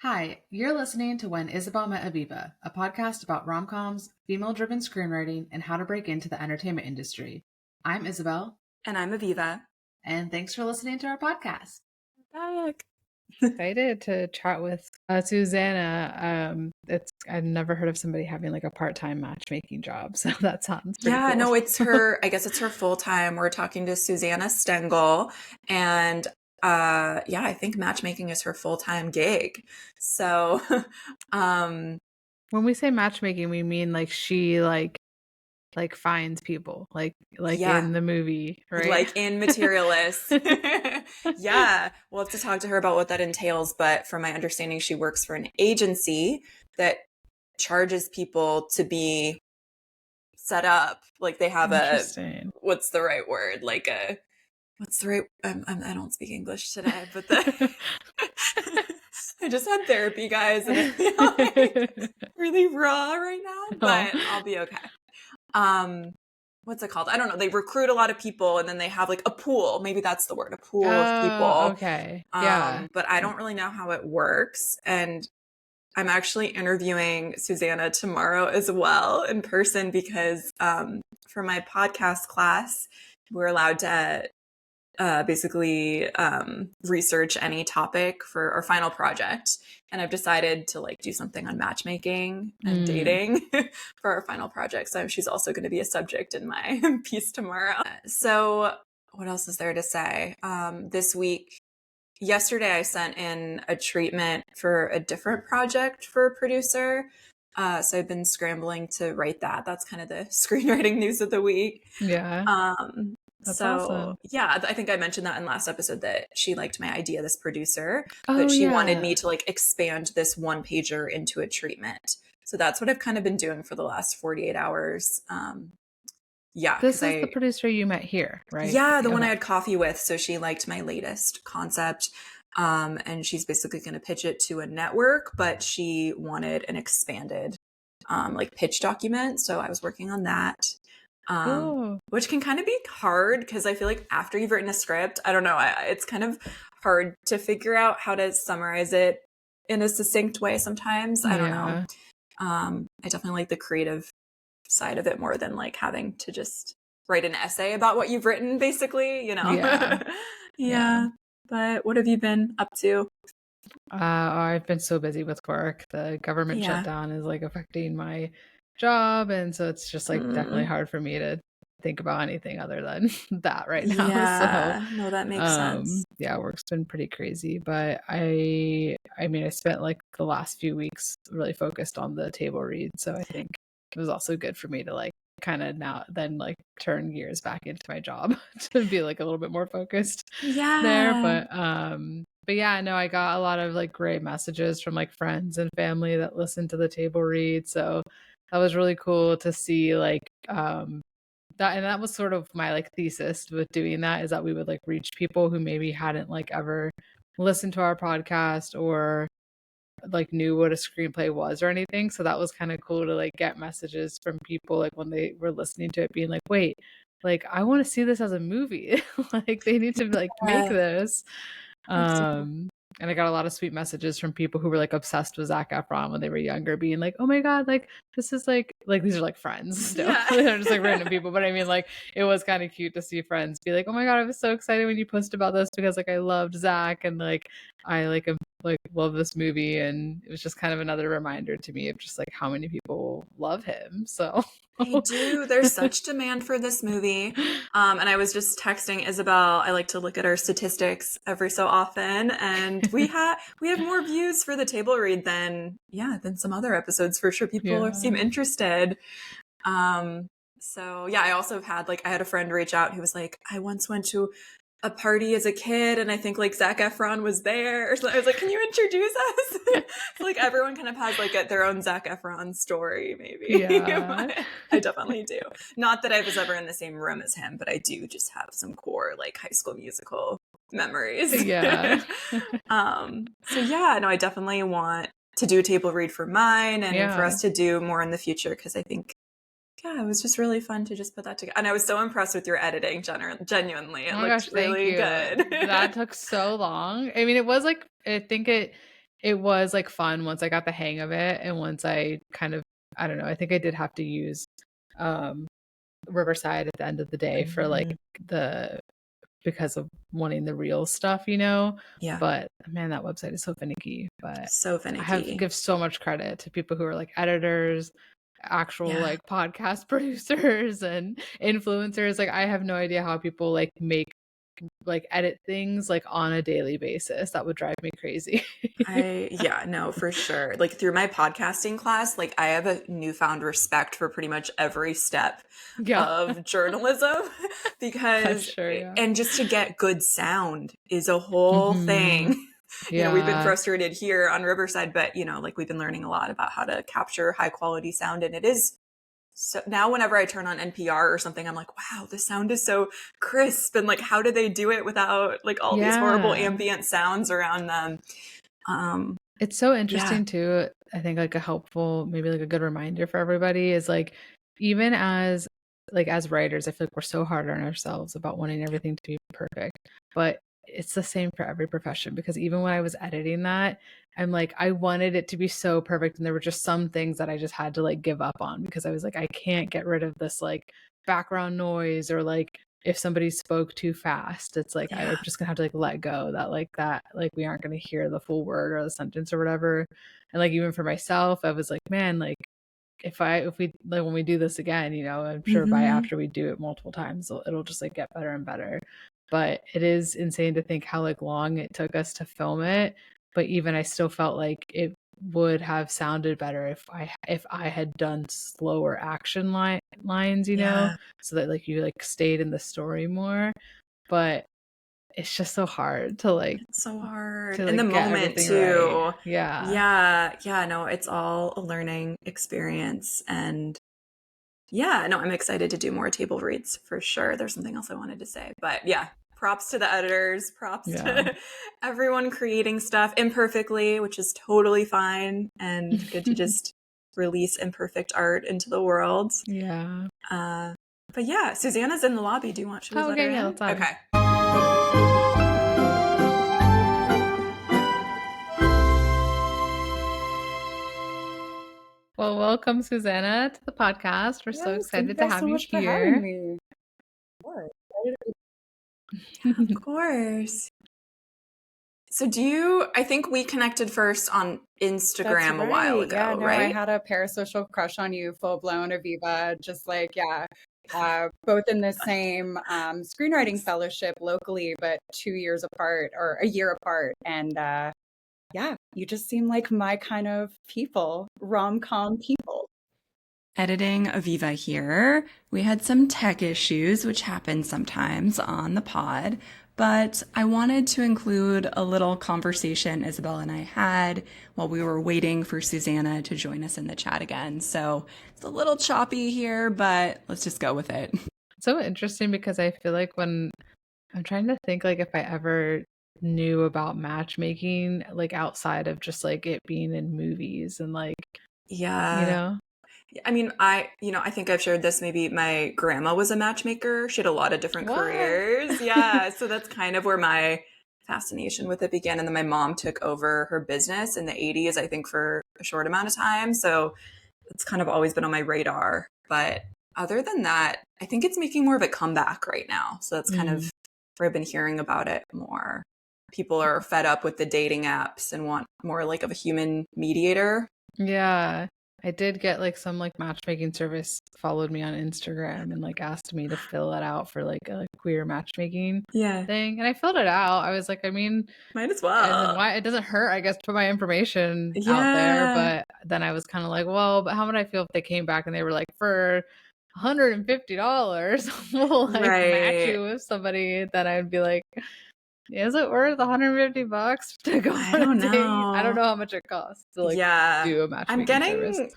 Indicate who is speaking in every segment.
Speaker 1: Hi, you're listening to When Isabel Met Aviva, a podcast about romcoms, female-driven screenwriting, and how to break into the entertainment industry. I'm Isabel.
Speaker 2: And I'm Aviva.
Speaker 1: And thanks for listening to our podcast.
Speaker 2: Back.
Speaker 3: Excited to chat with Susannah. I've never heard of somebody having like a part-time matchmaking job, so that sounds pretty cool.
Speaker 2: No, it's her. I guess it's her full time. We're talking to Susannah Stengel, and I think matchmaking is her full-time gig. So,
Speaker 3: when we say matchmaking, we mean like she like finds people like in the movie, right?
Speaker 2: Like in Materialists. Yeah, we'll have to talk to her about what that entails. But from my understanding, she works for an agency that charges people to be set up. Like they have what's the right word? I don't speak English today, but I just had therapy, guys, and I feel like really raw right now, but I'll be okay. What's it called? I don't know. They recruit a lot of people and then they have like a pool. Maybe that's the word, a pool of people.
Speaker 3: Okay. Yeah.
Speaker 2: But I don't really know how it works. And I'm actually interviewing Susannah tomorrow as well in person because for my podcast class, we're allowed to basically research any topic for our final project. And I've decided to like do something on matchmaking and dating for our final project. So she's also going to be a subject in my piece tomorrow. So what else is there to say? Yesterday I sent in a treatment for a different project for a producer. So I've been scrambling to write that. That's kind of the screenwriting news of the week.
Speaker 3: Yeah. That's awesome.
Speaker 2: Yeah, I think I mentioned that in last episode that she liked my idea, this producer, but she wanted me to like expand this one pager into a treatment. So that's what I've kind of been doing for the last 48 hours.
Speaker 3: This is the producer you met here, right?
Speaker 2: Yeah, the one I had coffee with. So she liked my latest concept. And she's basically going to pitch it to a network, but she wanted an expanded pitch document. So I was working on that. Which can kind of be hard because I feel like after you've written a script, I don't know, it's kind of hard to figure out how to summarize it in a succinct way sometimes. I don't know. I definitely like the creative side of it more than like having to just write an essay about what you've written, basically, you know? Yeah. But what have you been up to?
Speaker 3: I've been so busy with work. The government shutdown is like affecting my job, and so it's just like definitely hard for me to think about anything other than that right now.
Speaker 2: No, that makes sense.
Speaker 3: Work's been pretty crazy, but I mean I spent like the last few weeks really focused on the table read, so I think it was also good for me to like kind of now then like turn gears back into my job to be like a little bit more focused there. But yeah, no, I got a lot of like great messages from like friends and family that listened to the table read. So that was really cool to see like that. And that was sort of my like thesis with doing that, is that we would like reach people who maybe hadn't like ever listened to our podcast or like knew what a screenplay was or anything. So that was kind of cool to like get messages from people like when they were listening to it being like, wait, like I want to see this as a movie. Like they need to like make this. And I got a lot of sweet messages from people who were like obsessed with Zac Efron when they were younger, being like, oh my God, like this is like these are like friends still. They're just like random people. But I mean, like it was kind of cute to see friends be like, oh my God, I was so excited when you posted about this because like I loved Zac and like I like love this movie. And it was just kind of another reminder to me of just like how many people love him. So
Speaker 2: they do. There's such demand for this movie. And I was just texting Isabel. I like to look at our statistics every so often, and we have more views for the table read than some other episodes for sure. People seem interested. So yeah, I also have had I had a friend reach out who was like, I once went to a party as a kid and I think like Zac Efron was there. So I was like, can you introduce us? Like everyone kind of has like their own Zac Efron story maybe. I definitely do. Not that I was ever in the same room as him, but I do just have some core like High School Musical memories. So I definitely want to do a table read for mine and for us to do more in the future, because I think it was just really fun to just put that together. And I was so impressed with your editing, genuinely. It looked really good.
Speaker 3: That took so long. I mean, it was like, I think it it was like fun once I got the hang of it, and once I kind of, I don't know, I think I did have to use Riverside at the end of the day for like because of wanting the real stuff,
Speaker 2: Yeah.
Speaker 3: But man, that website is so finicky. But
Speaker 2: So finicky.
Speaker 3: give so much credit to people who are like editors, actual like podcast producers and influencers. Like I have no idea how people like edit things like on a daily basis. That would drive me crazy.
Speaker 2: No, for sure. Like through my podcasting class, like I have a newfound respect for pretty much every step of journalism because and just to get good sound is a whole thing.
Speaker 3: Yeah.
Speaker 2: We've been frustrated here on Riverside, but like we've been learning a lot about how to capture high quality sound, and it is so now whenever I turn on NPR or something, I'm like, wow, the sound is so crisp, and like how do they do it without like all these horrible ambient sounds around them?
Speaker 3: It's so interesting too. I think like a helpful, maybe like a good reminder for everybody is like, even as writers, I feel like we're so hard on ourselves about wanting everything to be perfect, but it's the same for every profession, because even when I was editing that, I'm like, I wanted it to be so perfect. And there were just some things that I just had to like give up on, because I was like, I can't get rid of this like background noise, or like if somebody spoke too fast, it's like I'm just gonna have to like let go that we aren't gonna hear the full word or the sentence or whatever. And like even for myself, I was like, man, like if we like when we do this again, I'm sure by after we do it multiple times, it'll just like get better and better. But it is insane to think how like long it took us to film it. But even I still felt like it would have sounded better if I had done slower action lines, so that like you like stayed in the story more. But it's just so hard to like,
Speaker 2: it's so hard
Speaker 3: to, like,
Speaker 2: in the
Speaker 3: get
Speaker 2: moment
Speaker 3: everything
Speaker 2: too.
Speaker 3: right.
Speaker 2: Yeah. No, it's all a learning experience, and I'm excited to do more table reads for sure. There's something else I wanted to say, but yeah, props to the editors, props to everyone creating stuff imperfectly, which is totally fine and good to just release imperfect art into the world. But yeah, Susannah's in the lobby. Do you want to let her in? Okay.
Speaker 3: Well, welcome, Susannah, to the podcast. We're so excited to have
Speaker 4: so
Speaker 3: you
Speaker 4: much
Speaker 3: here.
Speaker 4: For having me.
Speaker 2: Of course. So I think we connected first on Instagram a while ago, right?
Speaker 4: I had a parasocial crush on you, full blown Aviva, just like, both in the same screenwriting fellowship locally, but 2 years apart or a year apart. And you just seem like my kind of people, rom-com people.
Speaker 2: Editing Aviva here. We had some tech issues, which happen sometimes on the pod, but I wanted to include a little conversation Isabel and I had while we were waiting for Susannah to join us in the chat again. So it's a little choppy here, but let's just go with it.
Speaker 3: So interesting, because I feel like when I'm trying to think like if I ever knew about matchmaking, like outside of just like it being in movies and like,
Speaker 2: I mean, I think I've shared this. Maybe my grandma was a matchmaker. She had a lot of different careers. Yeah. So that's kind of where my fascination with it began. And then my mom took over her business in the 80s, I think, for a short amount of time. So it's kind of always been on my radar. But other than that, I think it's making more of a comeback right now. So that's kind of where I've been hearing about it more. People are fed up with the dating apps and want more like of a human mediator.
Speaker 3: Yeah. I did get like some like matchmaking service followed me on Instagram and like asked me to fill it out for like a queer matchmaking thing. And I filled it out. I was like, I mean,
Speaker 2: might as well.
Speaker 3: And then why it doesn't hurt, I guess, to put my information out there. But then I was kind of like, well, but how would I feel if they came back and they were like, for $150, we'll like match you with somebody? Then I'd be like, is it worth $150 to go on a date? I don't know how much it costs to like do a matchmaking
Speaker 2: I'm getting
Speaker 3: service.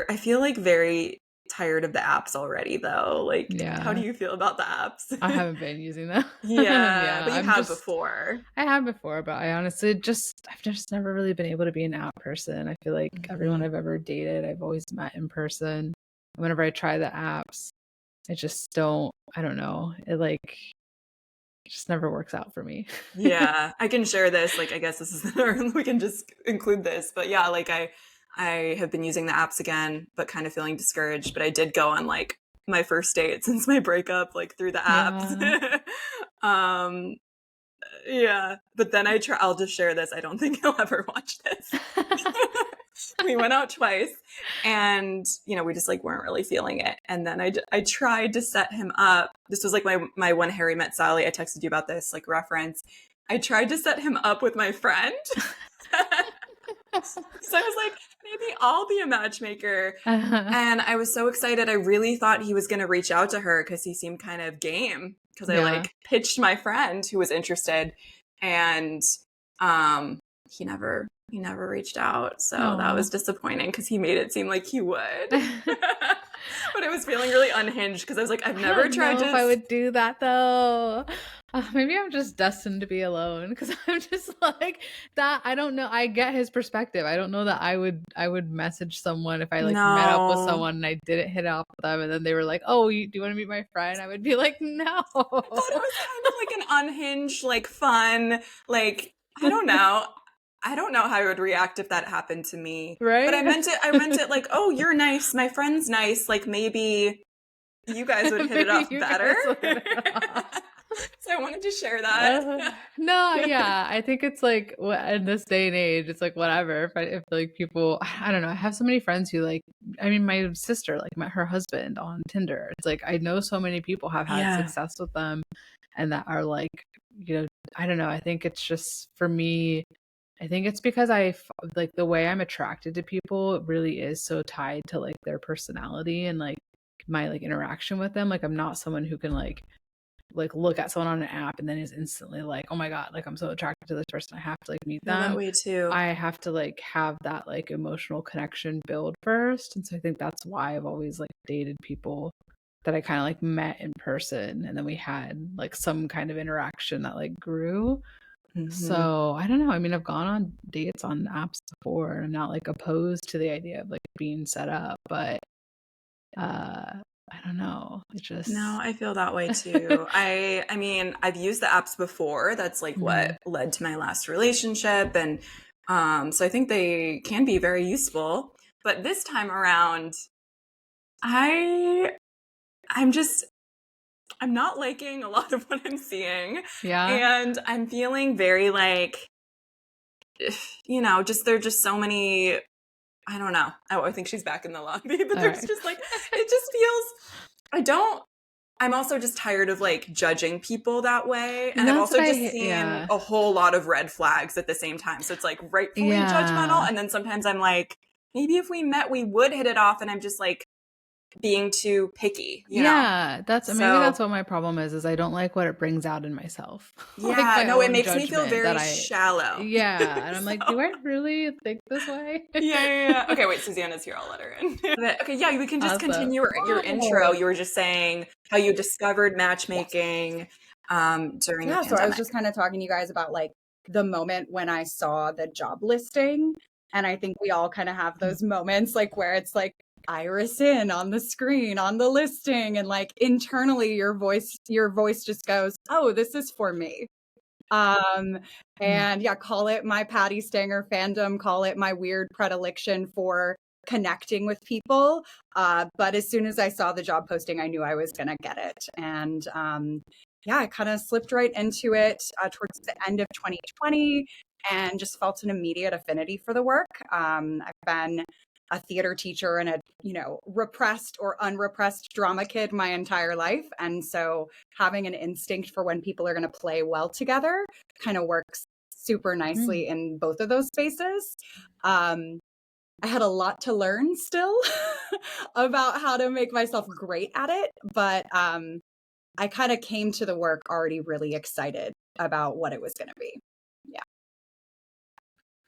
Speaker 2: I feel like very tired of the apps already though. Like, how do you feel about the apps?
Speaker 3: I haven't been using them.
Speaker 2: But you have before.
Speaker 3: I have before, but I honestly I've just never really been able to be an app person. I feel like everyone I've ever dated, I've always met in person. Whenever I try the apps, I just don't know. It like, just never works out for me.
Speaker 2: Yeah, I can share this. Like, I guess this is we can just include this. But yeah, like I have been using the apps again, but kind of feeling discouraged. But I did go on like my first date since my breakup, like through the apps. Yeah. Yeah, but then I'll just share this. I don't think he'll ever watch this. We went out twice and, we just like weren't really feeling it. And then I tried to set him up. This was like my When Harry Met Sally. I texted you about this, like reference. I tried to set him up with my friend. So I was like, maybe I'll be a matchmaker. And I was so excited. I really thought he was going to reach out to her because he seemed kind of game. Because I like pitched my friend who was interested, and he never reached out. So that was disappointing because he made it seem like he would. But I was feeling really unhinged because I was like, I've never tried to.
Speaker 3: If I would do that though. Maybe I'm just destined to be alone because I'm just like that. I don't know. I get his perspective. I don't know that I would message someone if I like met up with someone and I didn't hit it off with them and then they were like, "Oh, do you want to meet my friend?" I would be like, "No." I
Speaker 2: thought it was kind of like an unhinged, like fun, like I don't know. I don't know how I would react if that happened to me.
Speaker 3: Right.
Speaker 2: But I meant it like, oh, you're nice. My friend's nice. Like maybe you guys would hit it off better. So I wanted to share that.
Speaker 3: No, yeah. I think it's like in this day and age, it's like whatever. If like people, I don't know. I have so many friends who like, I mean, my sister like met her husband on Tinder. It's like, I know so many people have had success with them and that are like, I don't know. I think it's just for me, I think it's because I like the way I'm attracted to people really is so tied to like their personality and like my like interaction with them. Like I'm not someone who can like look at someone on an app and then is instantly like, oh my God, like I'm so attracted to this person. I have to like meet them.
Speaker 2: That way too.
Speaker 3: I have to like have that like emotional connection build first. And so I think that's why I've always like dated people that I kind of like met in person and then we had like some kind of interaction that like grew. So I don't know. I mean, I've gone on dates on apps before and I'm not like opposed to the idea of like being set up, but I don't know. It just
Speaker 2: No, I feel that way too. I mean, I've used the apps before. That's like what led to my last relationship. And so I think they can be very useful. But this time around, I'm not liking a lot of what I'm seeing.
Speaker 3: Yeah.
Speaker 2: And I'm feeling very like, just there are just so many, I don't know. Oh, I think she's back in the lobby, but there's just like, it just feels, I'm also just tired of like judging people that way. And I've also just seen a whole lot of red flags at the same time. So it's like rightfully judgmental. And then sometimes I'm like, maybe if we met, we would hit it off. And I'm just like, being too picky, you know?
Speaker 3: Maybe that's what my problem is I don't like what it brings out in myself.
Speaker 2: Yeah, no, it makes me feel very shallow.
Speaker 3: Yeah, and I'm like, do I really think this way?
Speaker 2: Yeah. Okay, wait, Susannah's here. I'll let her in. Okay, yeah, we can just continue your intro. You were just saying how you discovered matchmaking during the pandemic.
Speaker 4: So I was just kind of talking to you guys about like the moment when I saw the job listing, and I think we all kind of have those moments like where it's like iris in on the screen on the listing and like internally your voice just goes, oh, this is for me. And yeah, call it my Patty Stanger fandom, call it my weird predilection for connecting with people, but as soon as I saw the job posting I knew I was gonna get it. And I kind of slipped right into it towards the end of 2020 and just felt an immediate affinity for the work. I've been a theater teacher and a, repressed or unrepressed drama kid my entire life. And so having an instinct for when people are going to play well together kind of works super nicely in both of those spaces. I had a lot to learn still about how to make myself great at it, but I kind of came to the work already really excited about what it was going to be.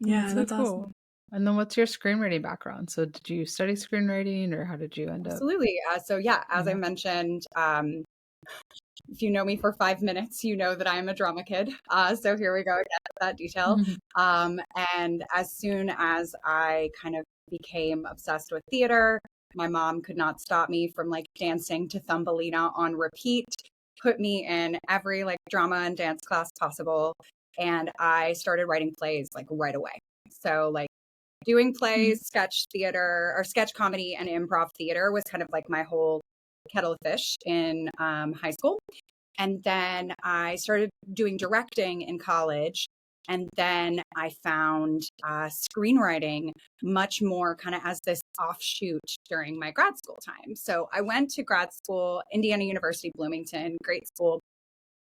Speaker 2: Yeah, that's
Speaker 3: cool.
Speaker 2: awesome.
Speaker 3: And then what's your screenwriting background? So did you study screenwriting or how did you end up?
Speaker 4: Absolutely. As I mentioned, if you know me for 5 minutes, you know that I'm a drama kid. So here we go again with that detail. And as soon as I kind of became obsessed with theater, my mom could not stop me from like dancing to Thumbelina on repeat. put me in every like drama and dance class possible. And I started writing plays like right away. So like doing plays, sketch theater or sketch comedy and improv theater was kind of like my whole kettle of fish in high school. And then I started doing directing in college. And then I found screenwriting much more kind of as this offshoot during my grad school time. So I went to grad school, Indiana University, Bloomington, great school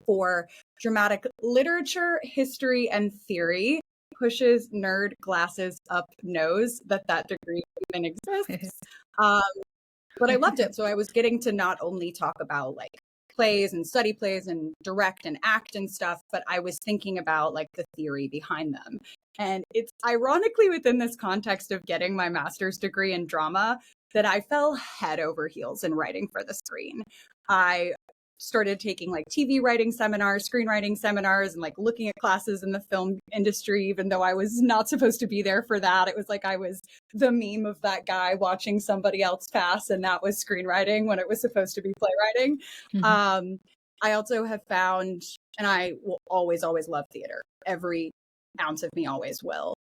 Speaker 4: for dramatic literature, history, and theory. Pushes nerd glasses up nose that degree even exists. But I loved it. So I was getting to not only talk about like plays and study plays and direct and act and stuff, but I was thinking about like the theory behind them. And it's ironically within this context of getting my master's degree in drama that I fell head over heels in writing for the screen. I started taking like TV writing seminars, screenwriting seminars, and like looking at classes in the film industry, even though I was not supposed to be there for that. It was like I was the meme of that guy watching somebody else pass, and that was screenwriting when it was supposed to be playwriting. I also have found, and I will always love theater. Every ounce of me always will.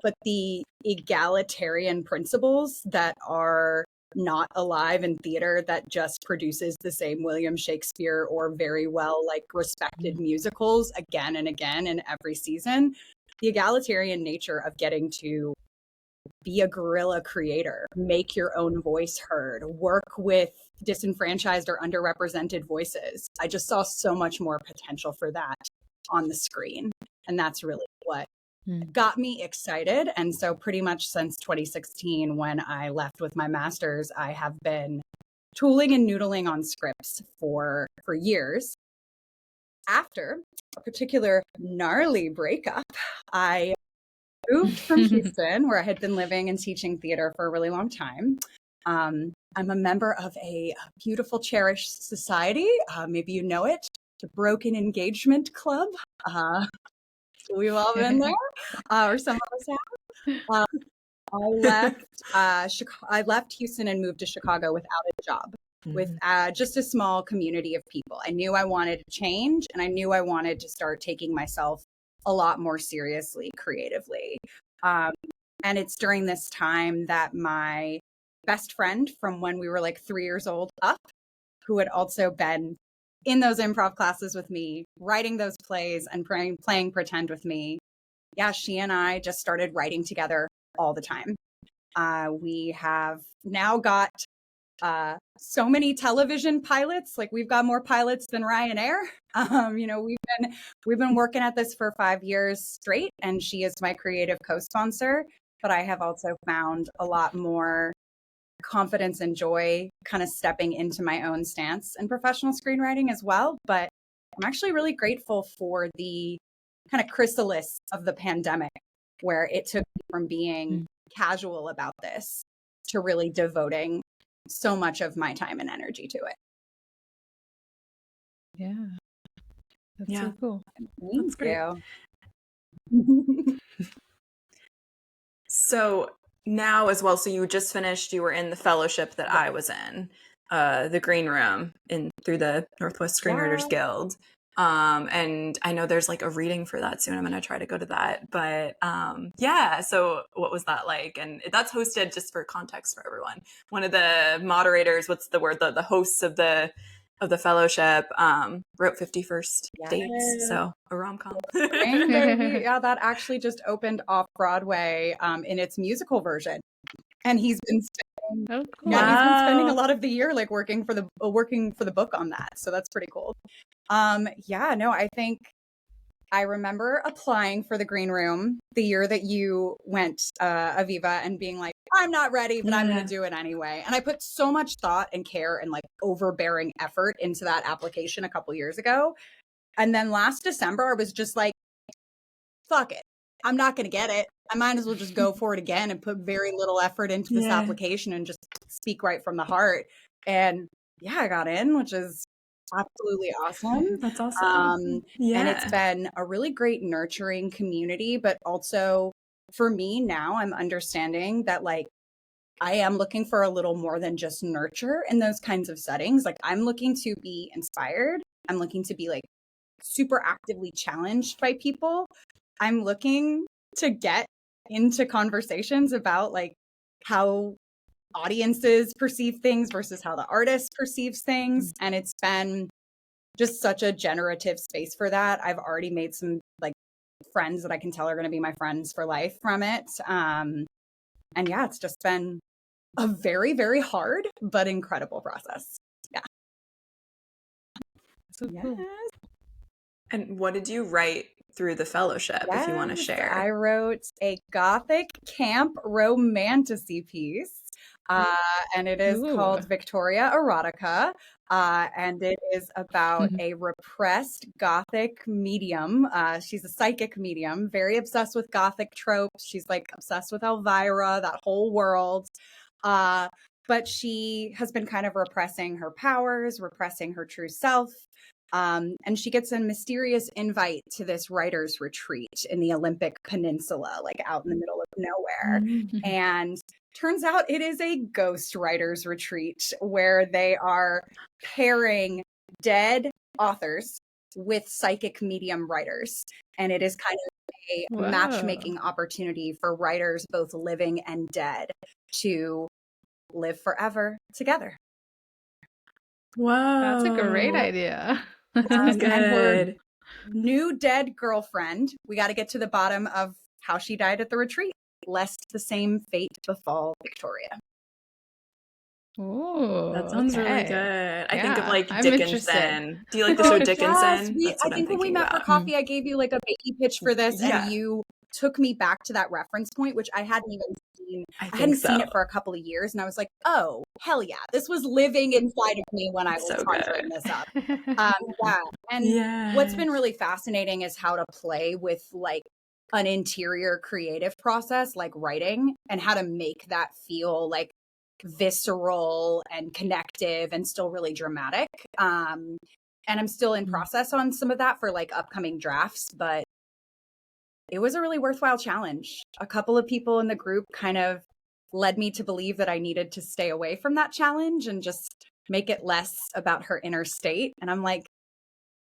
Speaker 4: But the egalitarian principles that are not alive in theater that just produces the same William Shakespeare or very well like respected musicals again and again in every season, the egalitarian nature of getting to be a guerrilla creator, make your own voice heard, work with disenfranchised or underrepresented voices. I just saw so much more potential for that on the screen. And that's really what got me excited. And so pretty much since 2016, when I left with my master's, I have been tooling and noodling on scripts for years. After a particular gnarly breakup, I moved from Houston, where I had been living and teaching theater for a really long time. I'm a member of a beautiful, cherished society. Maybe you know it, the Broken Engagement Club. We've all been there, or some of us have. I left Houston and moved to Chicago without a job, with just a small community of people. I knew I wanted to change, and I knew I wanted to start taking myself a lot more seriously creatively. And it's during this time that my best friend from when we were like 3 years old up, who had also been in those improv classes with me, writing those plays and playing pretend with me. Yeah, she and I just started writing together all the time. We have now got so many television pilots. Like we've got more pilots than Ryanair. We've been working at this for 5 years straight, and she is my creative co-sponsor. But I have also found a lot more confidence and joy kind of stepping into my own stance in professional screenwriting as well. But I'm actually really grateful for the kind of chrysalis of the pandemic, where it took me from being casual about this to really devoting so much of my time and energy to it.
Speaker 3: Yeah. That's so cool.
Speaker 4: Thank you.
Speaker 2: So now as well, so you just finished, you were in the fellowship that I was in, the green room through the Northwest Screenwriters Guild. And I know there's like a reading for that soon. I'm going to try to go to that. But so what was that like? And that's hosted, just for context for everyone, one of the moderators, what's the word, the hosts of the fellowship, wrote 51st Dates, so a rom-com.
Speaker 4: Yeah, that actually just opened off Broadway in its musical version, and he's been spending, he's been spending a lot of the year like working for the book on that. So that's pretty cool. I think I remember applying for the green room the year that you went, Aviva, and being like, I'm not ready, but I'm going to do it anyway. And I put so much thought and care and like overbearing effort into that application a couple years ago. And then last December, I was just like, fuck it. I'm not going to get it. I might as well just go for it again and put very little effort into this application and just speak right from the heart. And I got in, which is absolutely awesome.
Speaker 2: That's awesome.
Speaker 4: And it's been a really great nurturing community, but also for me now, I'm understanding that like I am looking for a little more than just nurture in those kinds of settings. Like I'm looking to be inspired I'm looking to be like super actively challenged by people. I'm looking to get into conversations about like how audiences perceive things versus how the artist perceives things. And it's been just such a generative space for that. I've already made some like friends that I can tell are going to be my friends for life from it. And yeah, it's just been a very, very hard but incredible process. Yeah.
Speaker 3: So cool.
Speaker 2: And what did you write through the fellowship, if you want to share?
Speaker 4: I wrote a gothic camp romantasy piece. And it is called Victoria Erotica. And it is about a repressed gothic medium. She's a psychic medium, very obsessed with gothic tropes. She's like obsessed with Elvira, that whole world. But she has been kind of repressing her powers, repressing her true self. And she gets a mysterious invite to this writer's retreat in the Olympic Peninsula, like out in the middle of nowhere. And turns out it is a ghost writer's retreat where they are pairing dead authors with psychic medium writers. And it is kind of a matchmaking opportunity for writers, both living and dead, to live forever together.
Speaker 2: Whoa.
Speaker 3: That's a great idea.
Speaker 2: Sounds good.
Speaker 4: And her new dead girlfriend, we got to get to the bottom of how she died at the retreat, lest the same fate befall Victoria.
Speaker 3: Oh,
Speaker 2: that sounds really good. I think of like
Speaker 3: I'm
Speaker 2: Dickinson.
Speaker 3: interested.
Speaker 2: Do you like the show Dickinson?
Speaker 4: Yes, I think when we met for coffee, I gave you like a baby pitch for this, and you took me back to that reference point, which I hadn't even seen. I hadn't seen it for a couple of years, and I was like, oh, hell yeah. This was living inside of me when I was conjuring this up. And what's been really fascinating is how to play with like an interior creative process, like writing, and how to make that feel like visceral and connective and still really dramatic. And I'm still in process on some of that for like upcoming drafts, but it was a really worthwhile challenge. A couple of people in the group kind of led me to believe that I needed to stay away from that challenge and just make it less about her inner state. And I'm like,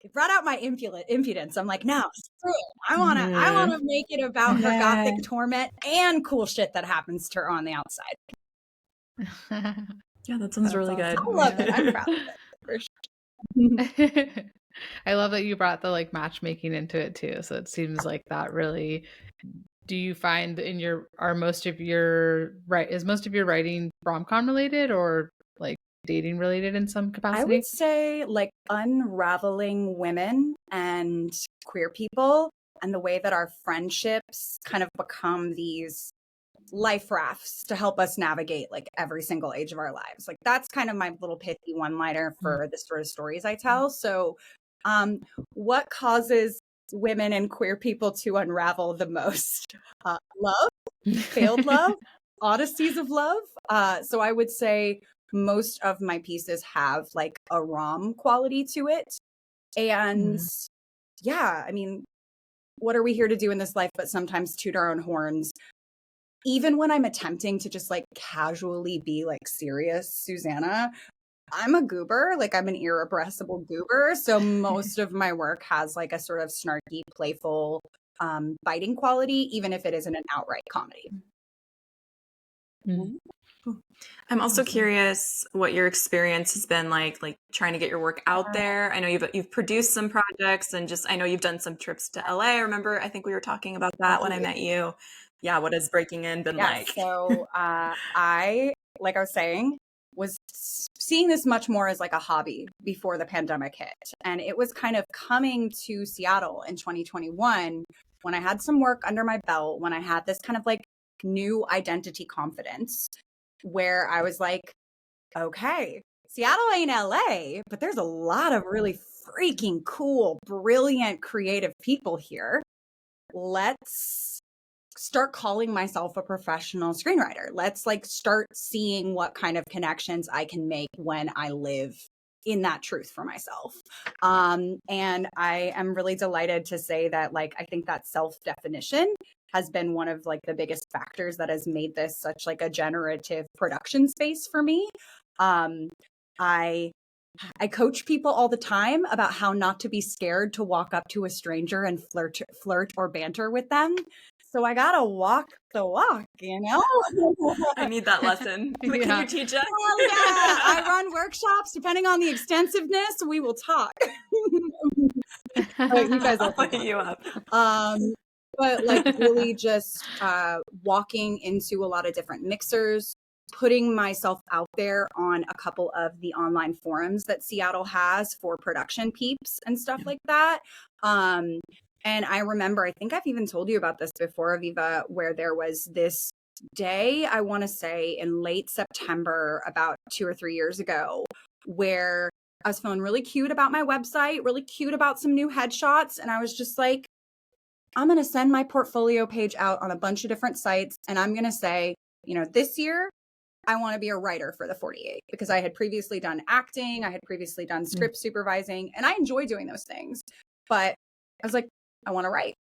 Speaker 4: it brought out my impudence. I'm like, no, screw it. I want to make it about her gothic torment and cool shit that happens to her on the outside.
Speaker 2: Yeah, that sounds really good.
Speaker 4: I love it. I'm proud of it. For sure.
Speaker 3: I love that you brought the like matchmaking into it too. So it seems like that really. Do you find is most of your writing romcom related or like dating related in some capacity?
Speaker 4: I would say like unraveling women and queer people and the way that our friendships kind of become these life rafts to help us navigate like every single age of our lives. Like that's kind of my little pithy one-liner for the sort of stories I tell. So what causes women and queer people to unravel the most? Love, failed love, odysseys of love. So I would say most of my pieces have like a rom quality to it. And yeah, I mean, what are we here to do in this life but sometimes toot our own horns? Even when I'm attempting to just like casually be like serious, Susannah, I'm a goober, like I'm an irrepressible goober. So most of my work has like a sort of snarky, playful, biting quality, even if it isn't an outright comedy.
Speaker 2: I'm also curious what your experience has been like trying to get your work out there. I know you've produced some projects and just, I know you've done some trips to LA. I remember, I think we were talking about that when I met you. Yeah. What has breaking in been like?
Speaker 4: So I, like I was saying, was seeing this much more as like a hobby before the pandemic hit. And it was kind of coming to Seattle in 2021 when I had some work under my belt, when I had this kind of like new identity confidence where I was like, okay, Seattle ain't LA, but there's a lot of really freaking cool, brilliant, creative people here. Let's start calling myself a professional screenwriter. Let's like start seeing what kind of connections I can make when I live in that truth for myself. And I am really delighted to say that like, I think that self-definition has been one of like the biggest factors that has made this such like a generative production space for me. I I coach people all the time about how not to be scared to walk up to a stranger and flirt or banter with them. So I gotta walk the walk, you know?
Speaker 2: I need that lesson. Can
Speaker 3: Yeah.
Speaker 2: you teach us?
Speaker 4: Oh yeah, I run workshops. Depending on the extensiveness, we will talk. But you guys
Speaker 2: I'll
Speaker 4: also
Speaker 2: put you up.
Speaker 4: but like really just walking into a lot of different mixers, putting myself out there on a couple of the online forums that Seattle has for production peeps and stuff like that. And I remember, I think I've even told you about this before, Aviva, where there was this day, I want to say in late September, about 2 or 3 years ago, where I was feeling really cute about my website, really cute about some new headshots. And I was just like, I'm going to send my portfolio page out on a bunch of different sites. And I'm going to say, you know, this year, I want to be a writer for the 48 because I had previously done acting. I had previously done script supervising, and I enjoy doing those things. But I was like, I want to write.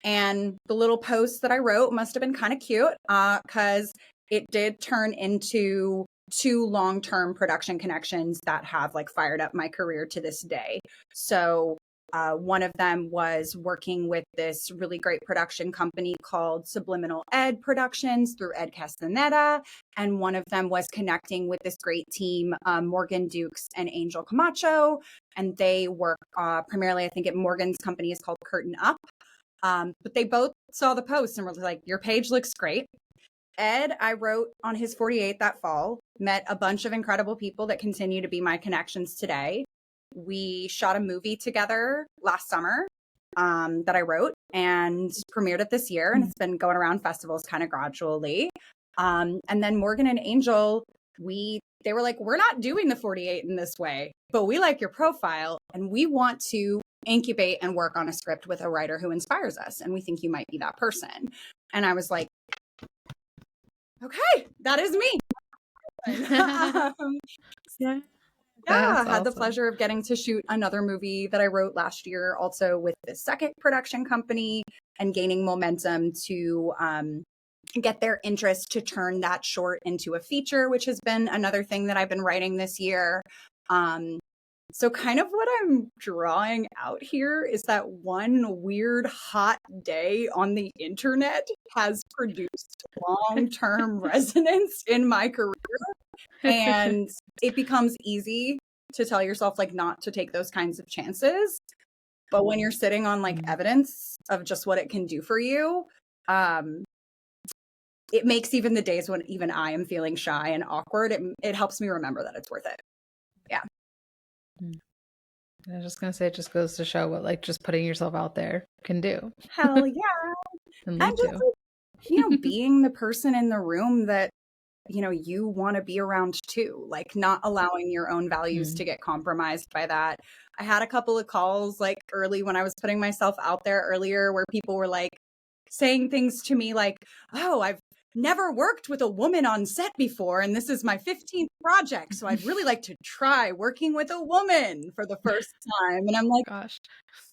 Speaker 4: And the little post that I wrote must have been kind of cute because it did turn into 2 long-term production connections that have like fired up my career to this day. So one of them was working with this really great production company called Subliminal Ed Productions through Ed Castaneda. And one of them was connecting with this great team, Morgan Dukes and Angel Camacho. And they work primarily, I think at Morgan's company is called Curtain Up. But they both saw the post and were like, your page looks great. Ed, I wrote on his 48 that fall, met a bunch of incredible people that continue to be my connections today. We shot a movie together last summer that I wrote and premiered it this year. And it's been going around festivals kind of gradually. And then Morgan and Angel, they were like, we're not doing the 48 in this way, but we like your profile and we want to incubate and work on a script with a writer who inspires us. And we think you might be that person. And I was like, okay, that is me.
Speaker 3: Yeah.
Speaker 4: Yeah, I had the pleasure of getting to shoot another movie that I wrote last year, also with the second production company, and gaining momentum to get their interest to turn that short into a feature, which has been another thing that I've been writing this year. So kind of what I'm drawing out here is that one weird hot day on the internet has produced long-term resonance in my career. And it becomes easy to tell yourself like not to take those kinds of chances. But when you're sitting on like evidence of just what it can do for you, it makes even the days when even I am feeling shy and awkward, it helps me remember that it's worth it. Yeah.
Speaker 3: I was just gonna say, it just goes to show what like just putting yourself out there can do.
Speaker 4: Hell yeah.
Speaker 3: And
Speaker 4: And just like, you know, being the person in the room that, you know, you want to be around too, like not allowing your own values to get compromised by that. I had a couple of calls like early when I was putting myself out there earlier where people were like saying things to me like, oh, I've never worked with a woman on set before and this is my 15th project, so I'd really like to try working with a woman for the first time. And I'm like,
Speaker 3: gosh.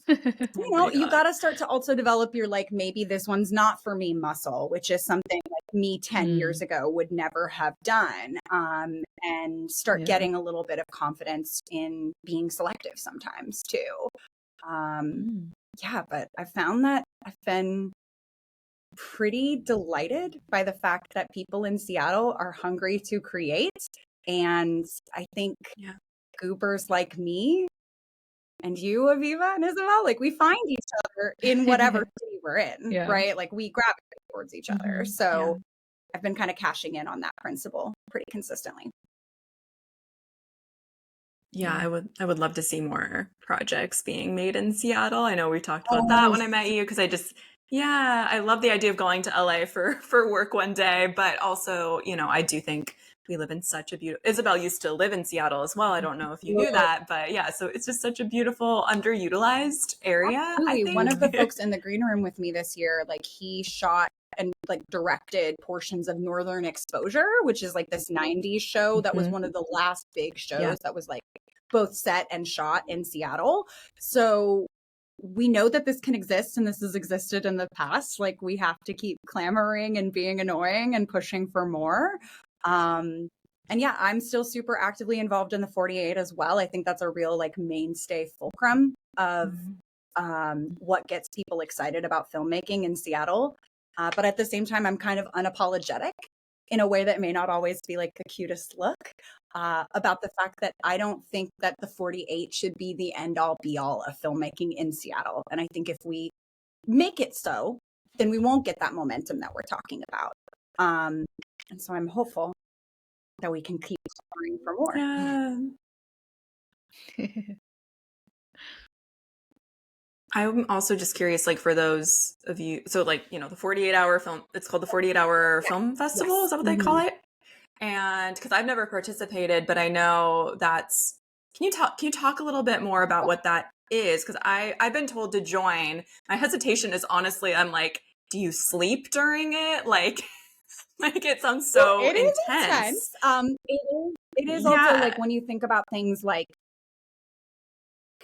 Speaker 4: you know, you got to start to also develop your like, maybe this one's not for me muscle, which is something like me 10 years ago would never have done. And start getting a little bit of confidence in being selective sometimes too. Yeah, but I found that I've been pretty delighted by the fact that people in Seattle are hungry to create. And I think goobers like me and you, Aviva and Isabel, like we find each other in whatever city we're in, right? Like we gravitate towards each other. So I've been kind of cashing in on that principle pretty consistently.
Speaker 2: Yeah, I would love to see more projects being made in Seattle. I know we talked about that when I met you because I love the idea of going to LA for work one day, but also, you know, I do think we live in such a beautiful, Isabel used to live in Seattle as well. I don't know if you knew that, but yeah, so it's just such a beautiful underutilized area.
Speaker 4: Absolutely.
Speaker 2: I think.
Speaker 4: One of the folks in the green room with me this year, like he shot and like directed portions of Northern Exposure, which is like this 90s show that was one of the last big shows that was like both set and shot in Seattle. So we know that this can exist and this has existed in the past. Like we have to keep clamoring and being annoying and pushing for more. yeah, I'm still super actively involved in the 48 as well. I think that's a real like mainstay fulcrum of what gets people excited about filmmaking in Seattle. But at the same time, I'm kind of unapologetic in a way that may not always be like the cutest look about the fact that I don't think that the 48 should be the end all be all of filmmaking in Seattle. And I think if we make it so, then we won't get that momentum that we're talking about. And so I'm hopeful that we can keep exploring for more.
Speaker 2: Yeah. I'm also just curious, like for those of you, so like, you know, the 48-hour film, it's called the 48-hour film festival.
Speaker 4: Yes.
Speaker 2: Is that what they call it? And because I've never participated, but I know that's, can you talk a little bit more about what that is? Because I've been told to join. My hesitation is honestly, I'm like, do you sleep during it? Like it sounds so
Speaker 4: it is
Speaker 2: intense.
Speaker 4: It is also like when you think about things like,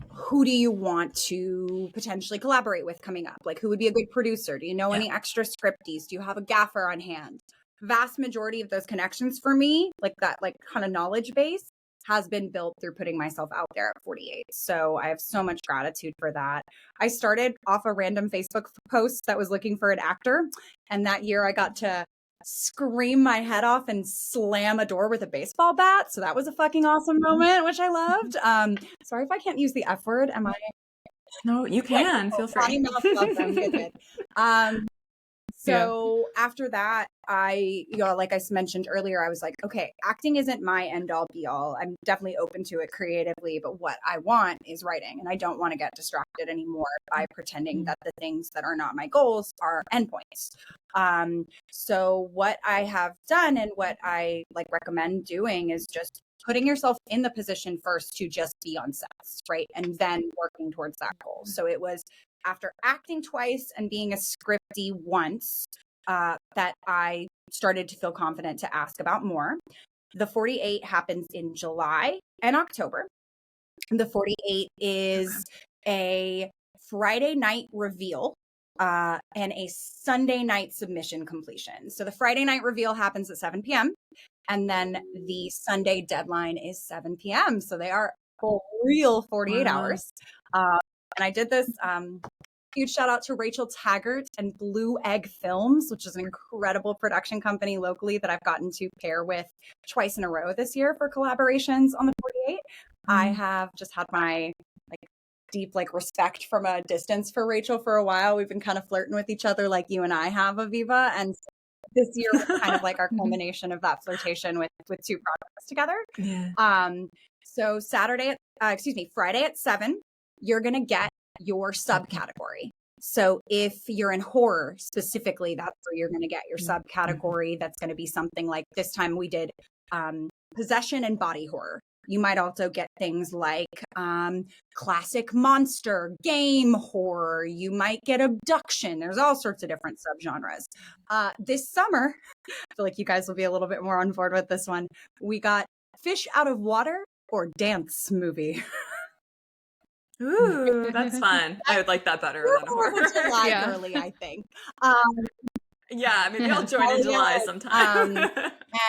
Speaker 4: who do you want to potentially collaborate with coming up? Like, who would be a good producer? Do you know any extra scripties? Do you have a gaffer on hand? Vast majority of those connections for me, like that, like kind of knowledge base has been built through putting myself out there at 48. So I have so much gratitude for that. I started off a random Facebook post that was looking for an actor. And that year I got to scream my head off and slam a door with a baseball bat. So that was a fucking awesome moment, which I loved. Sorry if I can't use the F word. Am I?
Speaker 2: No, you can. Feel free.
Speaker 4: So after that, like I mentioned earlier, I was like, okay, acting isn't my end all be all. I'm definitely open to it creatively, but what I want is writing. And I don't want to get distracted anymore by pretending that the things that are not my goals are endpoints. So what I have done and what I like recommend doing is just putting yourself in the position first to just be on sets, right? And then working towards that goal. So it was after acting twice and being a scripty once, that I started to feel confident to ask about more. The 48 happens in July and October. The 48 is a Friday night reveal and a Sunday night submission completion. So the Friday night reveal happens at 7 p.m. and then the Sunday deadline is 7 p.m. So they are for real 48 hours. And I did this, huge shout out to Rachel Taggart and Blue Egg Films, which is an incredible production company locally that I've gotten to pair with twice in a row this year for collaborations on the 48. I have just had my deep respect from a distance for Rachel for a while. We've been kind of flirting with each other like you and I have, Aviva. And this year was kind of like our culmination of that flirtation with two projects together.
Speaker 2: Yeah.
Speaker 4: So Friday at 7, you're going to get your subcategory. So if you're in horror specifically, that's where you're going to get your subcategory. That's going to be something like this time we did possession and body horror. You might also get things like classic monster, game horror. You might get abduction. There's all sorts of different subgenres. This summer, I feel like you guys will be a little bit more on board with this one. We got fish out of water or dance movie.
Speaker 2: Ooh, that's fun. I would like that better than horror.
Speaker 4: July girly, I think.
Speaker 2: Yeah, maybe I'll join in July sometime.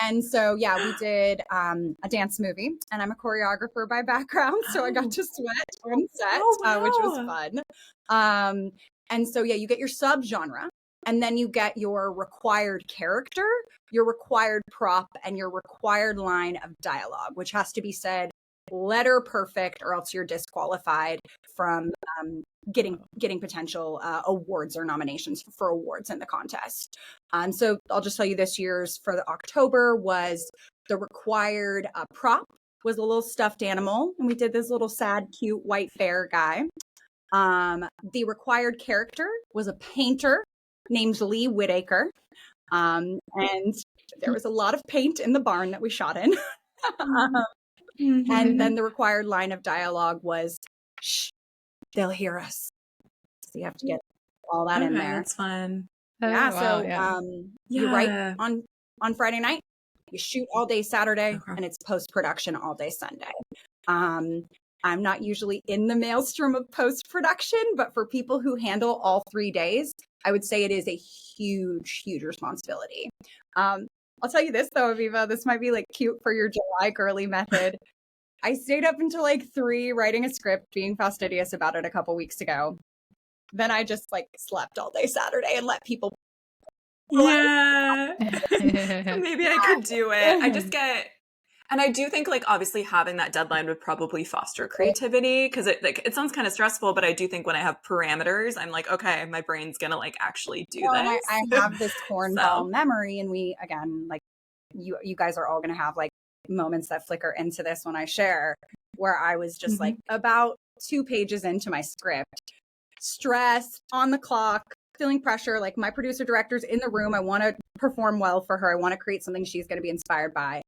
Speaker 4: And so, we did a dance movie, and I'm a choreographer by background, so I got to sweat on set, which was fun. And so, you get your subgenre, and then you get your required character, your required prop, and your required line of dialogue, which has to be said letter perfect, or else you're disqualified from getting potential awards or nominations for awards in the contest. So I'll just tell you this year's for the October was the required prop was a little stuffed animal, and we did this little sad, cute white bear guy. The required character was a painter named Lee Whitaker, and there was a lot of paint in the barn that we shot in. And then the required line of dialogue was, "Shh, they'll hear us." So you have to get all that in there.
Speaker 2: That's fun.
Speaker 4: You write on Friday night, you shoot all day Saturday, and it's post-production all day Sunday. I'm not usually in the maelstrom of post-production, but for people who handle all 3 days, I would say it is a huge, huge responsibility. I'll tell you this though, Aviva, this might be like cute for your July girly method. I stayed up until like 3 writing a script, being fastidious about it a couple weeks ago. Then I just like slept all day Saturday and let people.
Speaker 2: Yeah. Maybe I could do it. I just get, and I do think like obviously having that deadline would probably foster creativity because it sounds kind of stressful, but I do think when I have parameters, I'm like, okay, my brain's gonna like actually do
Speaker 4: And
Speaker 2: this.
Speaker 4: I have this cornball memory, and we, again, like you guys are all gonna have like moments that flicker into this when I share, where I was just like about 2 pages into my script, stressed, on the clock, feeling pressure, like my producer director's in the room. I want to perform well for her. I want to create something she's going to be inspired by.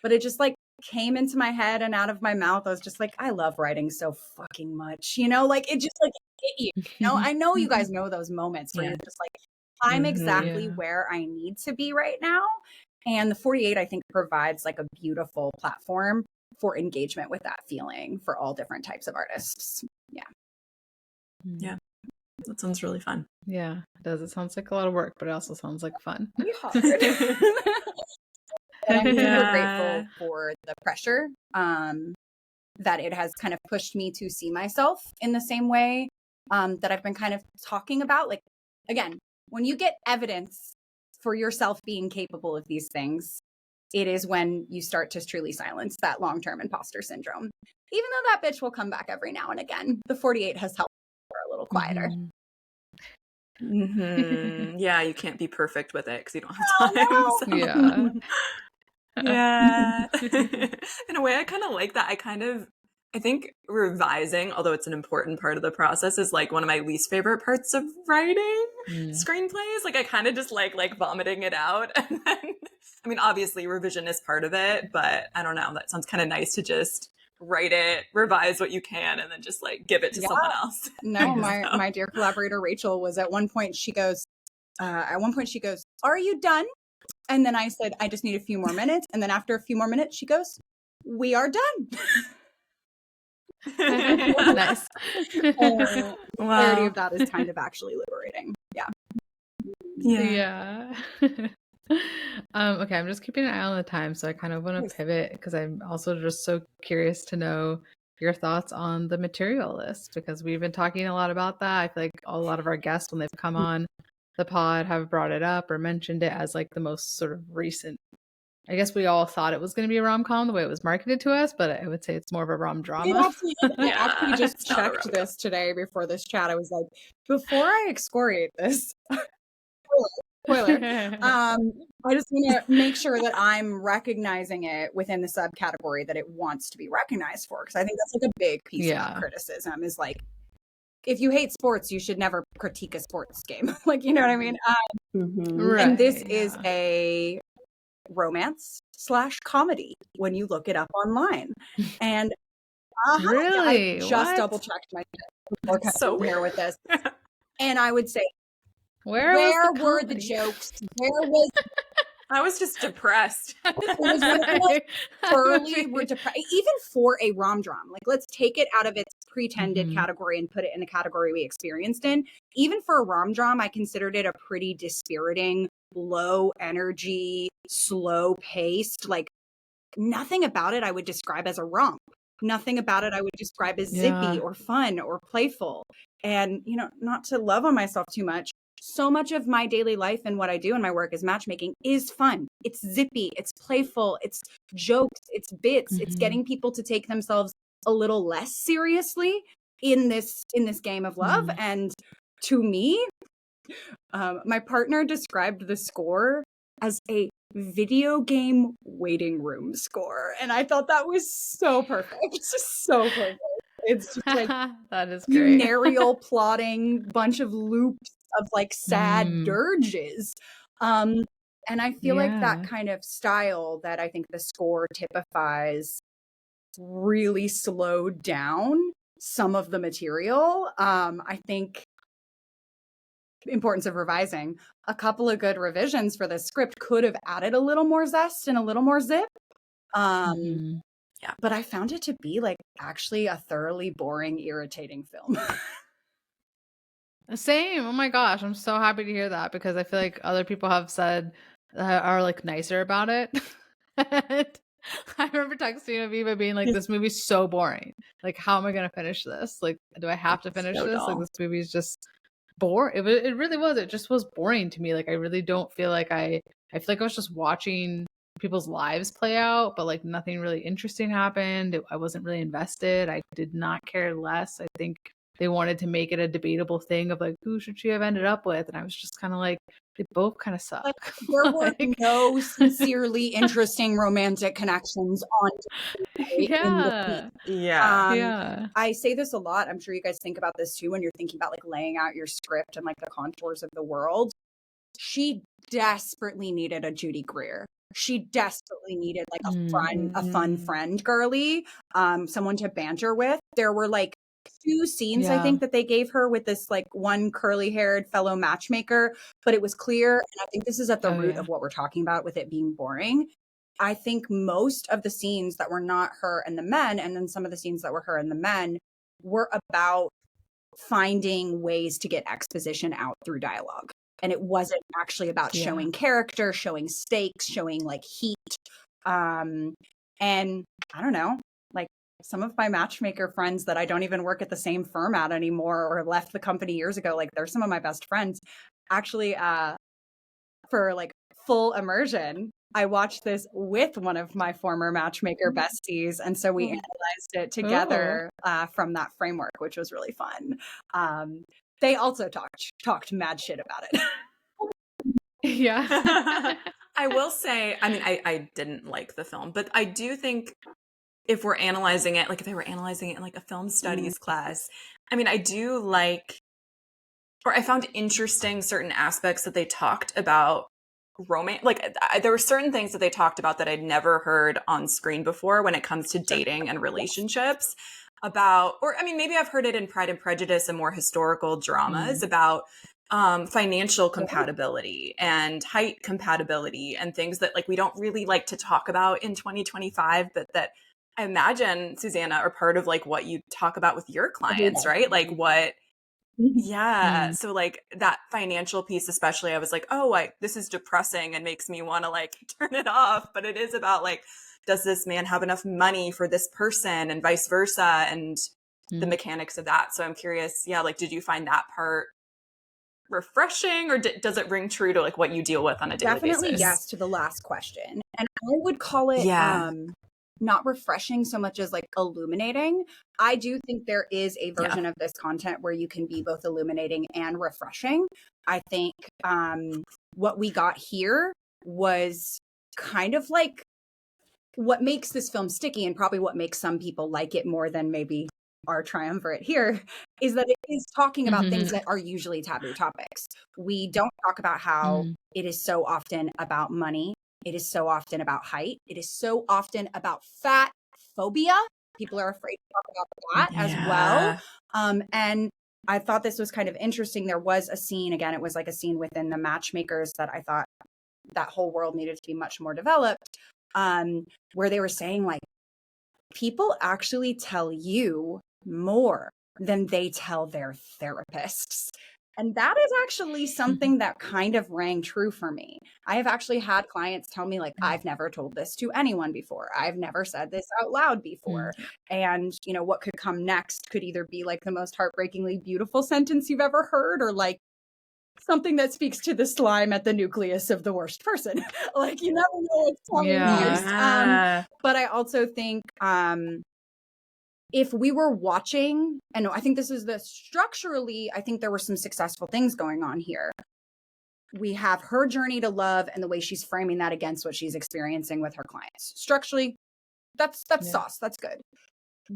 Speaker 4: But it just like came into my head and out of my mouth. I was just like, I love writing so fucking much, you know, like it just like hit you, you know. I know you guys know those moments where you're just like, I'm exactly where I need to be right now. And the 48, I think, provides like a beautiful platform for engagement with that feeling for all different types of artists.
Speaker 2: Yeah. That sounds really fun.
Speaker 3: Yeah, it does. It sounds like a lot of work, but it also sounds like fun.
Speaker 4: And I'm super grateful for the pressure that it has kind of pushed me to see myself in the same way that I've been kind of talking about. Like, again, when you get evidence for yourself being capable of these things, it is when you start to truly silence that long-term imposter syndrome. Even though that bitch will come back every now and again, the 48 has helped her a little quieter.
Speaker 2: Yeah, you can't be perfect with it because you don't have time.
Speaker 4: No.
Speaker 2: So.
Speaker 3: Yeah.
Speaker 2: Yeah. In a way, I kind of like that. I think revising, although it's an important part of the process, is like one of my least favorite parts of writing screenplays. Like I kind of just like vomiting it out. And then, I mean, obviously revision is part of it, but I don't know. That sounds kind of nice to just write it, revise what you can, and then just like give it to someone else.
Speaker 4: No, my dear collaborator Rachel was at one point, she goes, are you done? And then I said, I just need a few more minutes. And then after a few more minutes, she goes, we are done.
Speaker 3: Nice.
Speaker 4: The clarity of that is kind of actually liberating.
Speaker 3: Yeah. Okay, I'm just keeping an eye on the time, so I kind of want to pivot because I'm also just so curious to know your thoughts on the Materialists, because we've been talking a lot about that. I feel like a lot of our guests, when they've come on the pod, have brought it up or mentioned it as like the most sort of recent. I guess we all thought it was going to be a rom-com the way it was marketed to us, but I would say it's more of a rom-drama.
Speaker 4: I actually just checked this today before this chat. I was like, before I excoriate this, spoiler, I just want to make sure that I'm recognizing it within the subcategory that it wants to be recognized for, because I think that's like a big piece of criticism is like, if you hate sports, you should never critique a sports game. Like, you know what I mean? And this is a romance/comedy when you look it up online. And
Speaker 3: really,
Speaker 4: I just double checked my so here with this, and I would say, where were the jokes? Where was?
Speaker 2: I was just depressed.
Speaker 4: Thoroughly, we're depressed. Even for a rom-dram, like let's take it out of its pretended category and put it in the category we experienced in. Even for a rom-dram, I considered it a pretty dispiriting, low energy, slow paced. Like nothing about it I would describe as a romp. Nothing about it I would describe as zippy or fun or playful. And, you know, not to love on myself too much, so much of my daily life and what I do in my work as matchmaking is fun. It's zippy, it's playful, it's jokes, it's bits, it's getting people to take themselves a little less seriously in this game of love. And to me, my partner described the score as a video game waiting room score. And I thought that was so perfect. It's just so perfect. It's just like
Speaker 3: that is great.
Speaker 4: Funereal plotting, bunch of loops of like sad dirges. And I feel like that kind of style that I think the score typifies really slowed down some of the material. I think importance of revising. A couple of good revisions for this script could have added a little more zest and a little more zip. But I found it to be like actually a thoroughly boring, irritating film.
Speaker 3: Same. Oh my gosh. I'm so happy to hear that, because I feel like other people have said are like nicer about it. And I remember texting Aviva being like, this movie's so boring. Like, how am I going to finish this? Like, do I have to finish
Speaker 2: So
Speaker 3: this? Like,
Speaker 2: dull.
Speaker 3: this movie's just boring. It really was. It just was boring to me. Like, I really don't feel like I feel like I was just watching people's lives play out, but like nothing really interesting happened. I wasn't really invested. I did not care less. I think they wanted to make it a debatable thing of like, who should she have ended up with? And I was just kind of like, they both kind of suck.
Speaker 4: Like, there were no sincerely interesting romantic connections on in the movie.
Speaker 3: Yeah.
Speaker 4: I say this a lot. I'm sure you guys think about this too when you're thinking about like laying out your script and like the contours of the world. She desperately needed a Judy Greer. She desperately needed like a fun friend girly, someone to banter with. There were like 2 scenes, I think, that they gave her with this like one curly-haired fellow matchmaker, but it was clear, and I think this is at the root of what we're talking about with it being boring. I think most of the scenes that were not her and the men, and then some of the scenes that were her and the men, were about finding ways to get exposition out through dialogue. And it wasn't actually about showing character, showing stakes, showing like heat. And I don't know, like some of my matchmaker friends that I don't even work at the same firm at anymore or left the company years ago, like they're some of my best friends. Actually, for like full immersion, I watched this with one of my former matchmaker besties. And so we analyzed it together from that framework, which was really fun. They also talked mad shit about it.
Speaker 3: Yeah.
Speaker 2: I will say, I mean, I didn't like the film, but I do think if we're analyzing it, like if they were analyzing it in like a film studies class, I mean, I do like, or I found interesting certain aspects that they talked about romance. Like there were certain things that they talked about that I'd never heard on screen before when it comes to dating and relationships about, or I mean, maybe I've heard it in Pride and Prejudice and more historical dramas about financial compatibility and height compatibility and things that like we don't really like to talk about in 2025, but that I imagine, Susannah, are part of like what you talk about with your clients, right? Like what, so like that financial piece, especially, I was like, oh, this is depressing and makes me want to like turn it off. But it is about like, does this man have enough money for this person and vice versa, and the mechanics of that. So I'm curious, like, did you find that part refreshing, or does it ring true to like what you deal with on a daily basis?
Speaker 4: Definitely yes to the last question. And I would call it not refreshing so much as like illuminating. I do think there is a version of this content where you can be both illuminating and refreshing. I think what we got here was kind of like what makes this film sticky, and probably what makes some people like it more than maybe our triumvirate here, is that it is talking about things that are usually taboo topics. We don't talk about how it is so often about money. It is so often about height. It is so often about fat phobia. People are afraid to talk about that as well. And I thought this was kind of interesting. There was a scene, again, it was like a scene within the Matchmakers that I thought that whole world needed to be much more developed, where they were saying like, people actually tell you more than they tell their therapists. And that is actually something that kind of rang true for me. I have actually had clients tell me like, I've never told this to anyone before. I've never said this out loud before. And, you know, what could come next could either be like the most heartbreakingly beautiful sentence you've ever heard, or like something that speaks to the slime at the nucleus of the worst person. Like, you never know what's coming next. But I also think, if we were watching, and I think this is structurally, I think there were some successful things going on here. We have her journey to love and the way she's framing that against what she's experiencing with her clients. Structurally, that's sauce. That's good.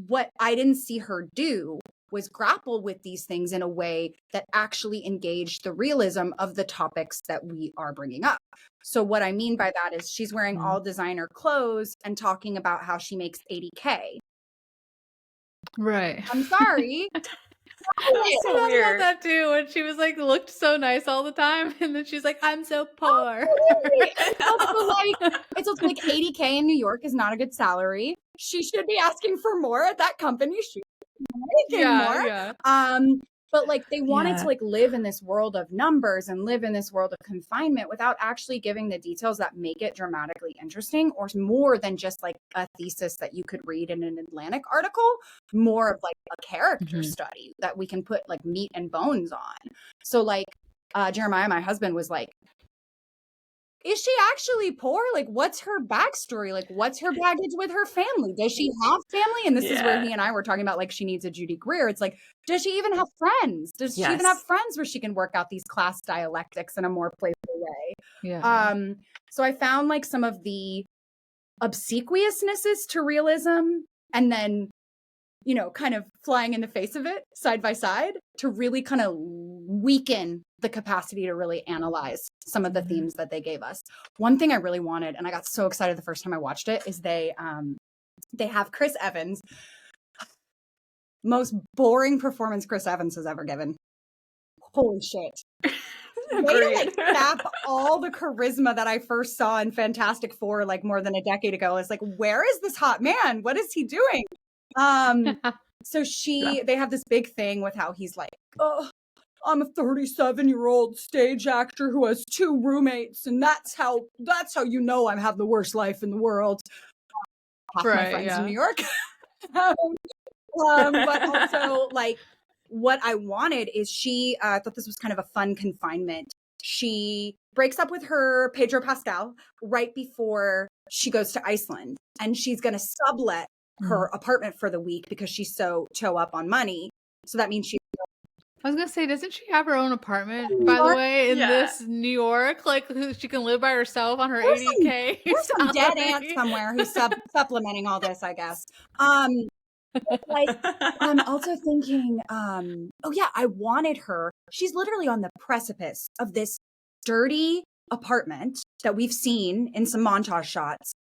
Speaker 4: What I didn't see her do was grapple with these things in a way that actually engaged the realism of the topics that we are bringing up. So what I mean by that is she's wearing all designer clothes and talking about how she makes $80K.
Speaker 3: Right.
Speaker 4: I'm sorry.
Speaker 3: So weird. That too, when she was like looked so nice all the time, and then she's like, "I'm so poor."
Speaker 4: It's also like $80K in New York is not a good salary. She should be asking for more at that company. She should be making more. but like they wanted
Speaker 2: Yeah.
Speaker 4: to like live in this world of numbers and live in this world of confinement without actually giving the details that make it dramatically interesting, or more than just like a thesis that you could read in an Atlantic article, more of like a character study that we can put like meat and bones on. So like Jeremiah, my husband, was like, is she actually poor? Like, what's her backstory? Like, what's her baggage with her family? Does she have family? And this is where he and I were talking about, like, she needs a Judy Greer. It's like, does she even have friends? Does she even have friends where she can work out these class dialectics in a more playful way?
Speaker 3: Yeah.
Speaker 4: So I found like some of the obsequiousnesses to realism, and then, you know, kind of flying in the face of it side by side to really kind of weaken the capacity to really analyze some of the themes that they gave us. One thing I really wanted, and I got so excited the first time I watched it, is they have Chris Evans, most boring performance Chris Evans has ever given. Holy shit. Way to like sap all the charisma that I first saw in Fantastic Four like more than a decade ago. It's like, where is this hot man? What is he doing? So they have this big thing with how he's like, oh, I'm a 37-year-old stage actor who has 2 roommates, and that's how you know I have the worst life in the world. Half my friends in New York. But also like what I wanted is I thought this was kind of a fun confinement. She breaks up with her Pedro Pascal right before she goes to Iceland, and she's going to sublet her apartment for the week because she's so toe up on money. So that means
Speaker 3: I was gonna say, doesn't she have her own apartment, by the way, in this New York? Like, she can live by herself on her $80K.
Speaker 4: There's some dead aunt somewhere who's supplementing all this, I guess. Like, I'm also thinking, oh yeah, I wanted her. She's literally on the precipice of this dirty apartment that we've seen in some montage shots.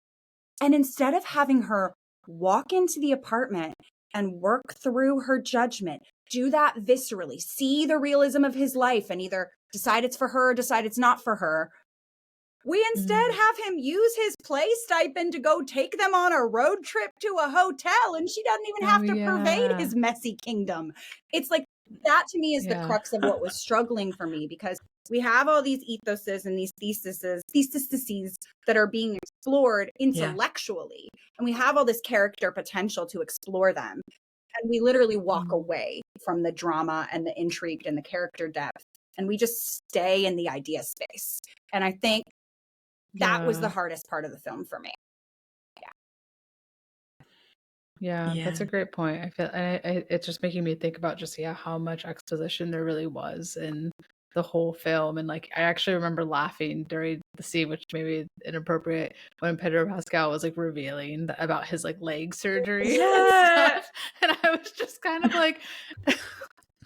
Speaker 4: And instead of having her walk into the apartment and work through her judgment, do that viscerally, see the realism of his life and either decide it's for her or decide it's not for her, we instead have him use his play stipend to go take them on a road trip to a hotel, and she doesn't even have to pervade his messy kingdom. It's like, that to me is the crux of what was struggling for me, because we have all these ethoses and these theses that are being explored intellectually, and we have all this character potential to explore them. And we literally walk away from the drama and the intrigue and the character depth, and we just stay in the idea space. And I think that was the hardest part of the film for me.
Speaker 3: Yeah, that's a great point. I feel it's just making me think about just how much exposition there really was in the whole film. And like, I actually remember laughing during the scene, which may be inappropriate, when Pedro Pascal was like revealing about his like leg surgery and stuff. And I was just kind of like,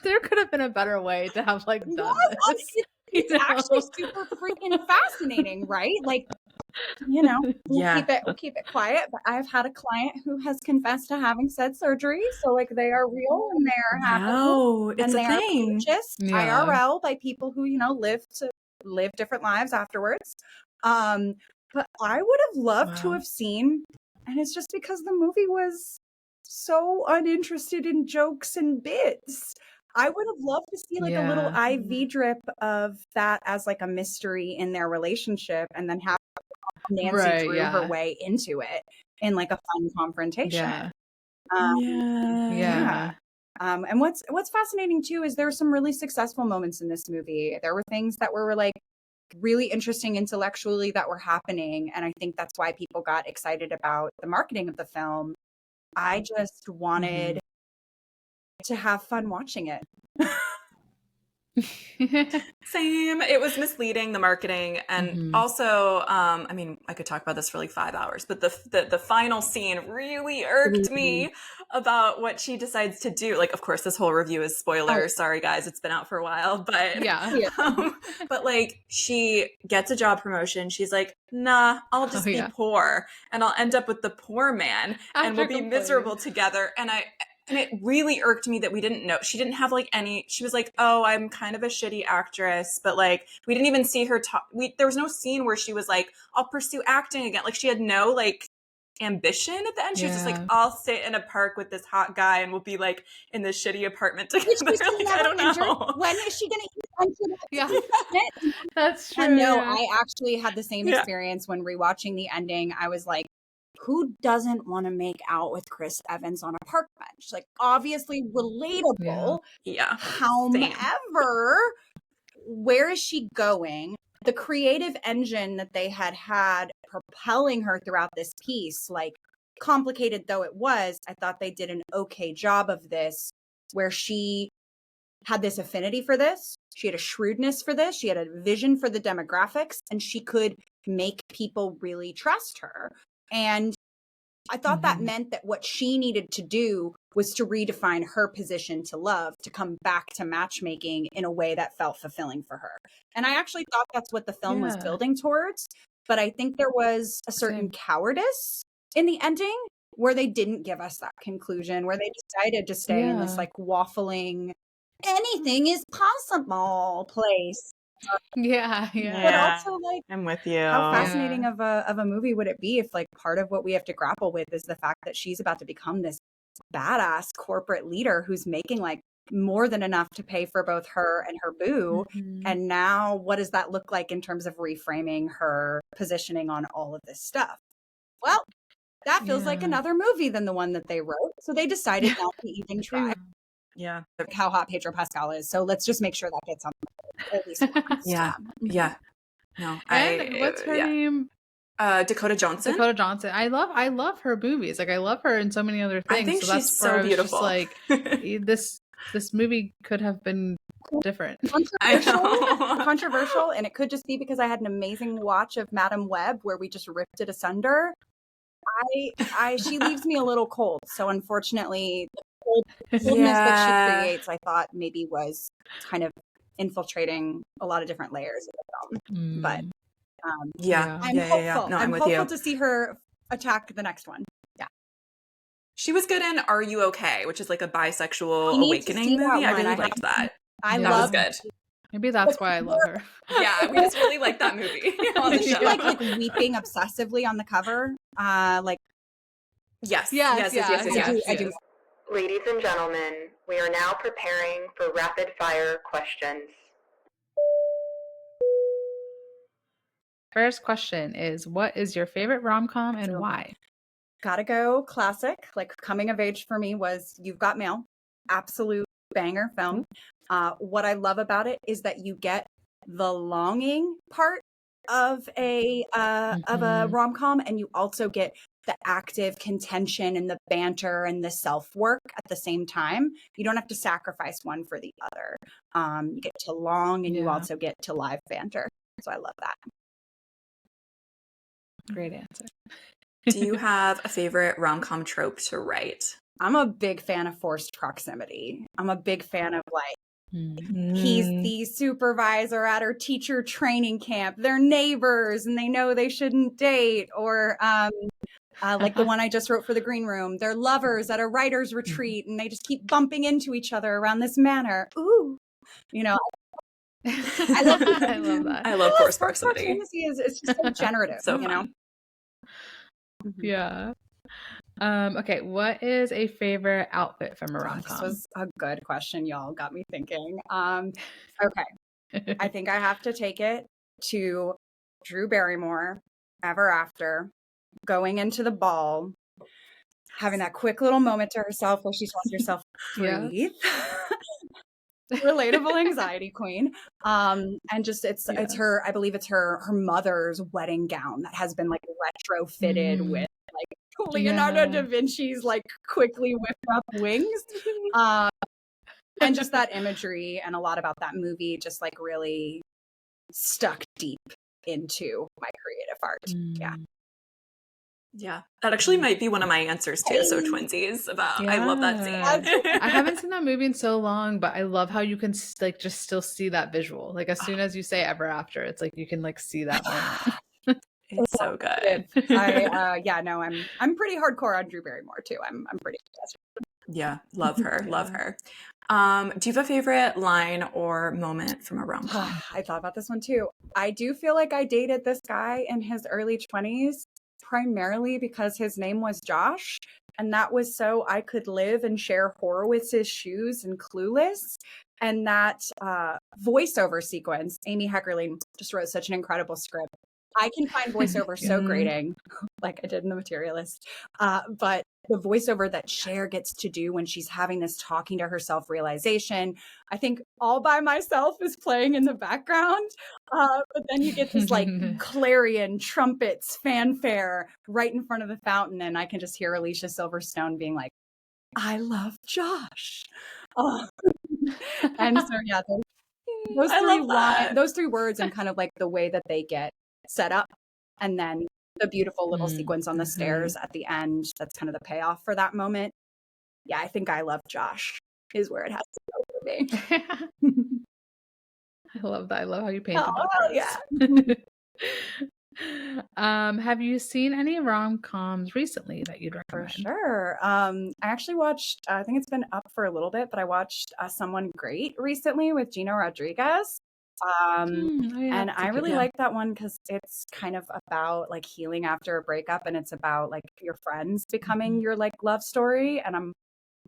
Speaker 3: there could have been a better way to have like done this.
Speaker 4: It's actually super freaking fascinating, right? Like, you know, we'll keep it quiet, but I've had a client who has confessed to having said surgery, so like they are real and they are happening,
Speaker 2: it's
Speaker 4: and
Speaker 2: a
Speaker 4: they
Speaker 2: thing.
Speaker 4: are purchased IRL by people who, you know, live different lives afterwards. But I would have loved to have seen, and it's just because the movie was so uninterested in jokes and bits. I would have loved to see like a little IV drip of that as like a mystery in their relationship, and then have Nancy Drew her way into it in like a fun confrontation. And what's fascinating too is there were some really successful moments in this movie. There were things that were like really interesting intellectually that were happening, and I think that's why people got excited about the marketing of the film. I just wanted to have fun watching it.
Speaker 2: Same. It was misleading, the marketing, and also, I mean, I could talk about this for like 5 hours, but the final scene really irked me about what she decides to do. Like, of course, this whole review is spoilers. Sorry, guys, it's been out for a while, but but like, she gets a job promotion. She's like, nah, I'll just be poor, and I'll end up with the poor man, and we'll be miserable together. And it really irked me that we didn't know. She didn't have like she was like, oh, I'm kind of a shitty actress. But like, we didn't even see her talk. There was no scene where she was like, I'll pursue acting again. Like, she had no like ambition at the end. She's just like,
Speaker 3: Yeah.
Speaker 2: I'll sit in a park with this hot guy and we'll be like in this shitty apartment together.
Speaker 4: Which she's
Speaker 2: Like, I don't
Speaker 4: never injured.
Speaker 2: know.
Speaker 4: When is she going to
Speaker 3: Yeah. That's true.
Speaker 4: And no,
Speaker 3: yeah.
Speaker 4: I actually had the same experience when rewatching the ending. I was like, who doesn't want to make out with Chris Evans on a park bench? Like, obviously relatable.
Speaker 2: Yeah.
Speaker 4: However, where is she going? The creative engine that they had propelling her throughout this piece, like complicated though it was, I thought they did an okay job of this, where she had this affinity for this. She had a shrewdness for this. She had a vision for the demographics, and she could make people really trust her. And I thought that meant that what she needed to do was to redefine her position to love, to come back to matchmaking in a way that felt fulfilling for her. And I actually thought that's what the film was building towards. But I think there was a certain cowardice in the ending where they didn't give us that conclusion, where they decided to stay in this like waffling, anything is possible place.
Speaker 3: Yeah.
Speaker 4: But also, like,
Speaker 2: I'm with you.
Speaker 4: how fascinating of a movie would it be if, like, part of what we have to grapple with is the fact that she's about to become this badass corporate leader who's making like more than enough to pay for both her and her boo. And now what does that look like in terms of reframing her positioning on all of this stuff? Well, that feels like another movie than the one that they wrote. So they decided not to even try.
Speaker 2: Yeah.
Speaker 4: How hot Pedro Pascal is. So let's just make sure that gets on at least once.
Speaker 2: Yeah. No,
Speaker 3: And what's her name?
Speaker 2: Dakota Johnson.
Speaker 3: I love her movies. Like, I love her in so many other things.
Speaker 2: I think
Speaker 3: so
Speaker 2: she's so beautiful.
Speaker 3: Just like this movie could have been different.
Speaker 4: Controversial, and it could just be because I had an amazing watch of Madam Web where we just ripped it asunder. She leaves me a little cold. So unfortunately, the coldness that she creates, I thought maybe was kind of infiltrating a lot of different layers of the film. But I'm hopeful.
Speaker 2: No,
Speaker 4: I'm
Speaker 2: with
Speaker 4: hopeful
Speaker 2: you.
Speaker 4: to see her attack the next one. Yeah.
Speaker 2: She was good in Are You Okay, which is like a bisexual awakening movie. I really liked that.
Speaker 4: That
Speaker 2: was good.
Speaker 3: Maybe that's why I love her.
Speaker 2: Yeah, we just really like that movie.
Speaker 4: Is she like weeping obsessively on the cover?
Speaker 2: Yes.
Speaker 4: I do.
Speaker 5: Ladies and gentlemen, we are now preparing for rapid fire questions.
Speaker 3: First question is, what is your favorite rom-com and why?
Speaker 4: Gotta go classic. Like, coming of age for me was You've Got Mail. Absolute banger film. What I love about it is that you get the longing part of a rom-com, and you also get the active contention and the banter and the self-work at the same time. You don't have to sacrifice one for the other. You get to long, and you also get to live banter. So I love that.
Speaker 3: Great answer.
Speaker 2: Do you have a favorite rom-com trope to write?
Speaker 4: I'm a big fan of forced proximity. I'm a big fan of he's the supervisor at her teacher training camp. They're neighbors and they know they shouldn't date. Or like the one I just wrote for the Green Room. They're lovers at a writer's retreat and they just keep bumping into each other around this manor. Ooh, I love
Speaker 3: that.
Speaker 2: I love forced proximity.
Speaker 4: It's just so generative,
Speaker 2: so fun.
Speaker 3: Yeah. Okay, what is a favorite outfit from a rom-com?
Speaker 4: This was a good question, y'all. Got me thinking. Okay. I think I have to take it to Drew Barrymore, Ever After, going into the ball, having that quick little moment to herself where she tells herself, breathe. Relatable anxiety queen. And just it's her, I believe it's her mother's wedding gown that has been like retrofitted with like Leonardo da Vinci's like quickly whipped up wings. And just that imagery and a lot about that movie just like really stuck deep into my creative art.
Speaker 2: Yeah, that actually might be one of my answers too. So twinsies about, I love that scene.
Speaker 3: I haven't seen that movie in so long, but I love how you can like just still see that visual. Like as soon as you say Ever After, it's like you can like see that moment.
Speaker 2: It's so good.
Speaker 4: I'm pretty hardcore on Drew Barrymore too. I'm pretty obsessed.
Speaker 2: Yeah, love her, love her. Do you have a favorite line or moment from a rom-com?
Speaker 4: I thought about this one too. I do feel like I dated this guy in his early 20s primarily because his name was Josh. And that was so I could live and share Horowitz's shoes and Clueless. And that voiceover sequence, Amy Heckerling just wrote such an incredible script. I can find voiceover so grating, like I did in The Materialists. But the voiceover that Cher gets to do when she's having this talking to herself realization, I think All by Myself is playing in the background. But then you get this like clarion, trumpets, fanfare right in front of the fountain. And I can just hear Alicia Silverstone being like, I love Josh. And so, yeah, those three words and kind of like the way that they get set up, and then the beautiful little sequence on the stairs at the end, that's kind of the payoff for that moment. Yeah, I think I love Josh is where it has to go for me.
Speaker 3: I love that. I love how you painted
Speaker 4: that.
Speaker 3: Yeah. Have you seen any rom-coms recently that you'd recommend?
Speaker 4: For sure. I actually watched, I think it's been up for a little bit, but I watched Someone Great recently with Gina Rodriguez. And I really like that one because it's kind of about like healing after a breakup, and it's about like your friends becoming your like love story. And I'm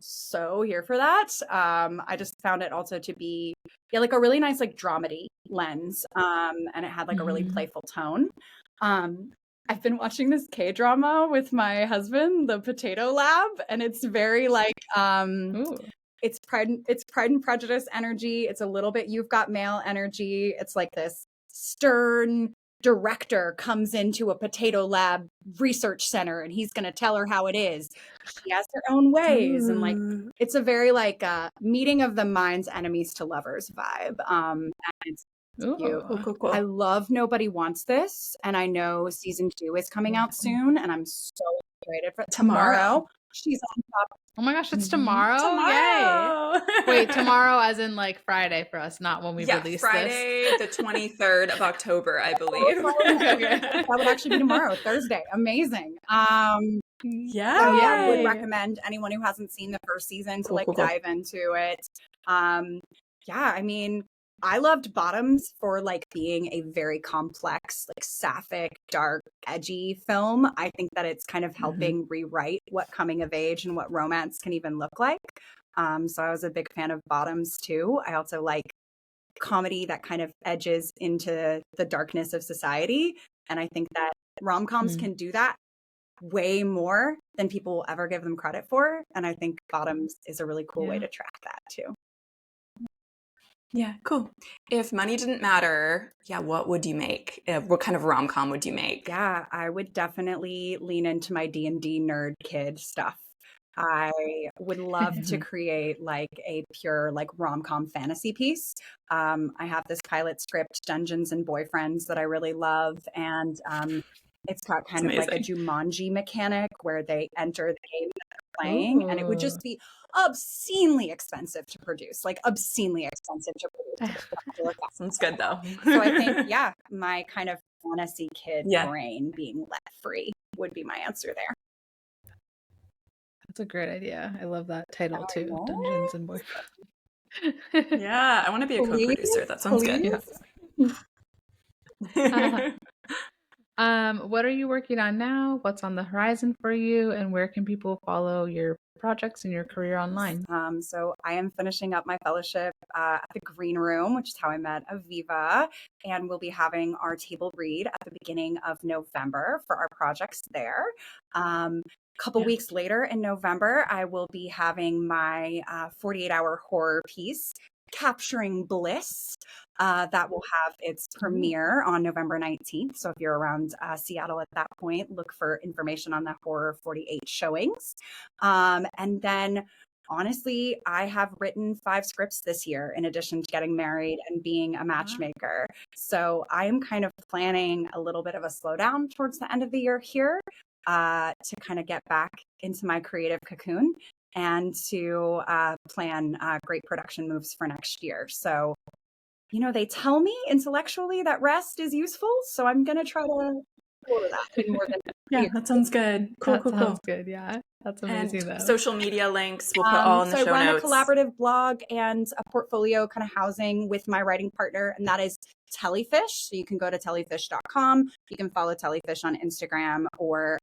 Speaker 4: so here for that. I just found it also to be like a really nice like dramedy lens. And it had like a really playful tone. I've been watching this K-drama with my husband, The Potato Lab, and it's very like it's Pride and Prejudice energy. It's a little bit You've Got Mail energy. It's like this stern director comes into a potato lab research center and he's going to tell her how it is. She has her own ways. And like, it's a very like meeting of the mind's enemies to lovers vibe. And it's cute. Cool. I love Nobody Wants This. And I know season 2 is coming out soon. And I'm so excited for tomorrow. She's on top.
Speaker 3: Oh my gosh, it's tomorrow? Yay. Wait, tomorrow as in like Friday for us, not when we release
Speaker 2: Friday,
Speaker 3: this.
Speaker 2: the 23rd of October, I believe.
Speaker 4: Okay. That would actually be tomorrow, Thursday. Amazing. I would recommend anyone who hasn't seen the first season to dive into it. I mean, I loved Bottoms for like being a very complex, like sapphic, dark, edgy film. I think that it's kind of helping rewrite what coming of age and what romance can even look like. So I was a big fan of Bottoms too. I also like comedy that kind of edges into the darkness of society. And I think that rom-coms can do that way more than people will ever give them credit for. And I think Bottoms is a really cool way to track that too.
Speaker 2: Yeah, cool. If money didn't matter, what would you make? What kind of rom-com would you make?
Speaker 4: Yeah, I would definitely lean into my D&D nerd kid stuff. I would love to create like a pure like rom-com fantasy piece. I have this pilot script, Dungeons and Boyfriends, that I really love. And it's got kind of like a Jumanji mechanic where they enter the game that they're playing. And it would just be obscenely expensive to produce.
Speaker 2: Sounds good though.
Speaker 4: So I think, my kind of fantasy kid brain being let free would be my answer there.
Speaker 3: That's a great idea. I love that title too, Dungeons and Boyfriends.
Speaker 2: Yeah, I want to be a co-producer. That sounds good.
Speaker 3: What are you working on now? What's on the horizon for you? And where can people follow your projects and your career online?
Speaker 4: So I am finishing up my fellowship at the Green Room, which is how I met Aviva. And we'll be having our table read at the beginning of November for our projects there. Couple weeks later in November, I will be having my 48-hour horror piece, Capturing Bliss, that will have its premiere on November 19th. So if you're around Seattle at that point, look for information on the Horror 48 showings. And then honestly, I have written 5 scripts this year in addition to getting married and being a matchmaker. So I am kind of planning a little bit of a slowdown towards the end of the year here to kind of get back into my creative cocoon and to plan great production moves for next year. So, they tell me intellectually that rest is useful. So I'm going to try to go to that more than
Speaker 2: that sounds good. Cool.
Speaker 3: Sounds good. Yeah, that's amazing.
Speaker 2: And
Speaker 3: though.
Speaker 2: Social media links, we'll put all in the show notes.
Speaker 4: I run a collaborative blog and a portfolio kind of housing with my writing partner, and that is Tellyfish. So you can go to tellyfish.com. You can follow Tellyfish on Instagram or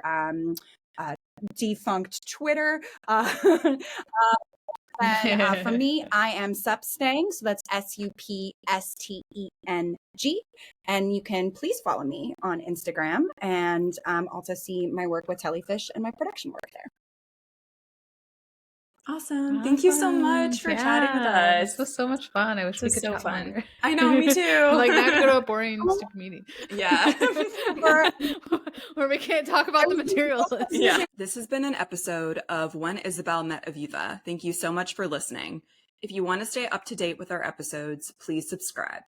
Speaker 4: defunct Twitter. And for me, I am Steng, so that's SUPSTENG. And you can please follow me on Instagram and also see my work with Tellyfish and my production work there.
Speaker 2: Awesome. Thank you so much for chatting with us.
Speaker 3: This was so much fun. I wish we could
Speaker 2: so
Speaker 3: chat
Speaker 2: fun.
Speaker 3: longer.
Speaker 2: I know, me too.
Speaker 3: Like, now I have to go to a boring, stupid meeting.
Speaker 2: Yeah.
Speaker 3: Where we can't talk about the Materialists.
Speaker 2: Yeah. This has been an episode of When Isabel Met Aviva. Thank you so much for listening. If you want to stay up to date with our episodes, please subscribe.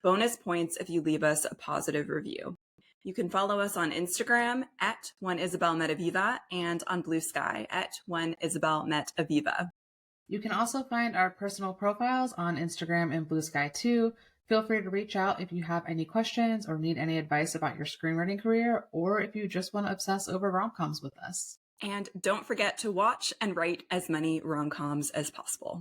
Speaker 2: Bonus points if you leave us a positive review. You can follow us on Instagram at whenisabelmetaviva and on Bluesky at whenisabelmetaviva.
Speaker 1: You can also find our personal profiles on Instagram and Bluesky too. Feel free to reach out if you have any questions or need any advice about your screenwriting career, or if you just want to obsess over rom-coms with us.
Speaker 2: And don't forget to watch and write as many rom-coms as possible.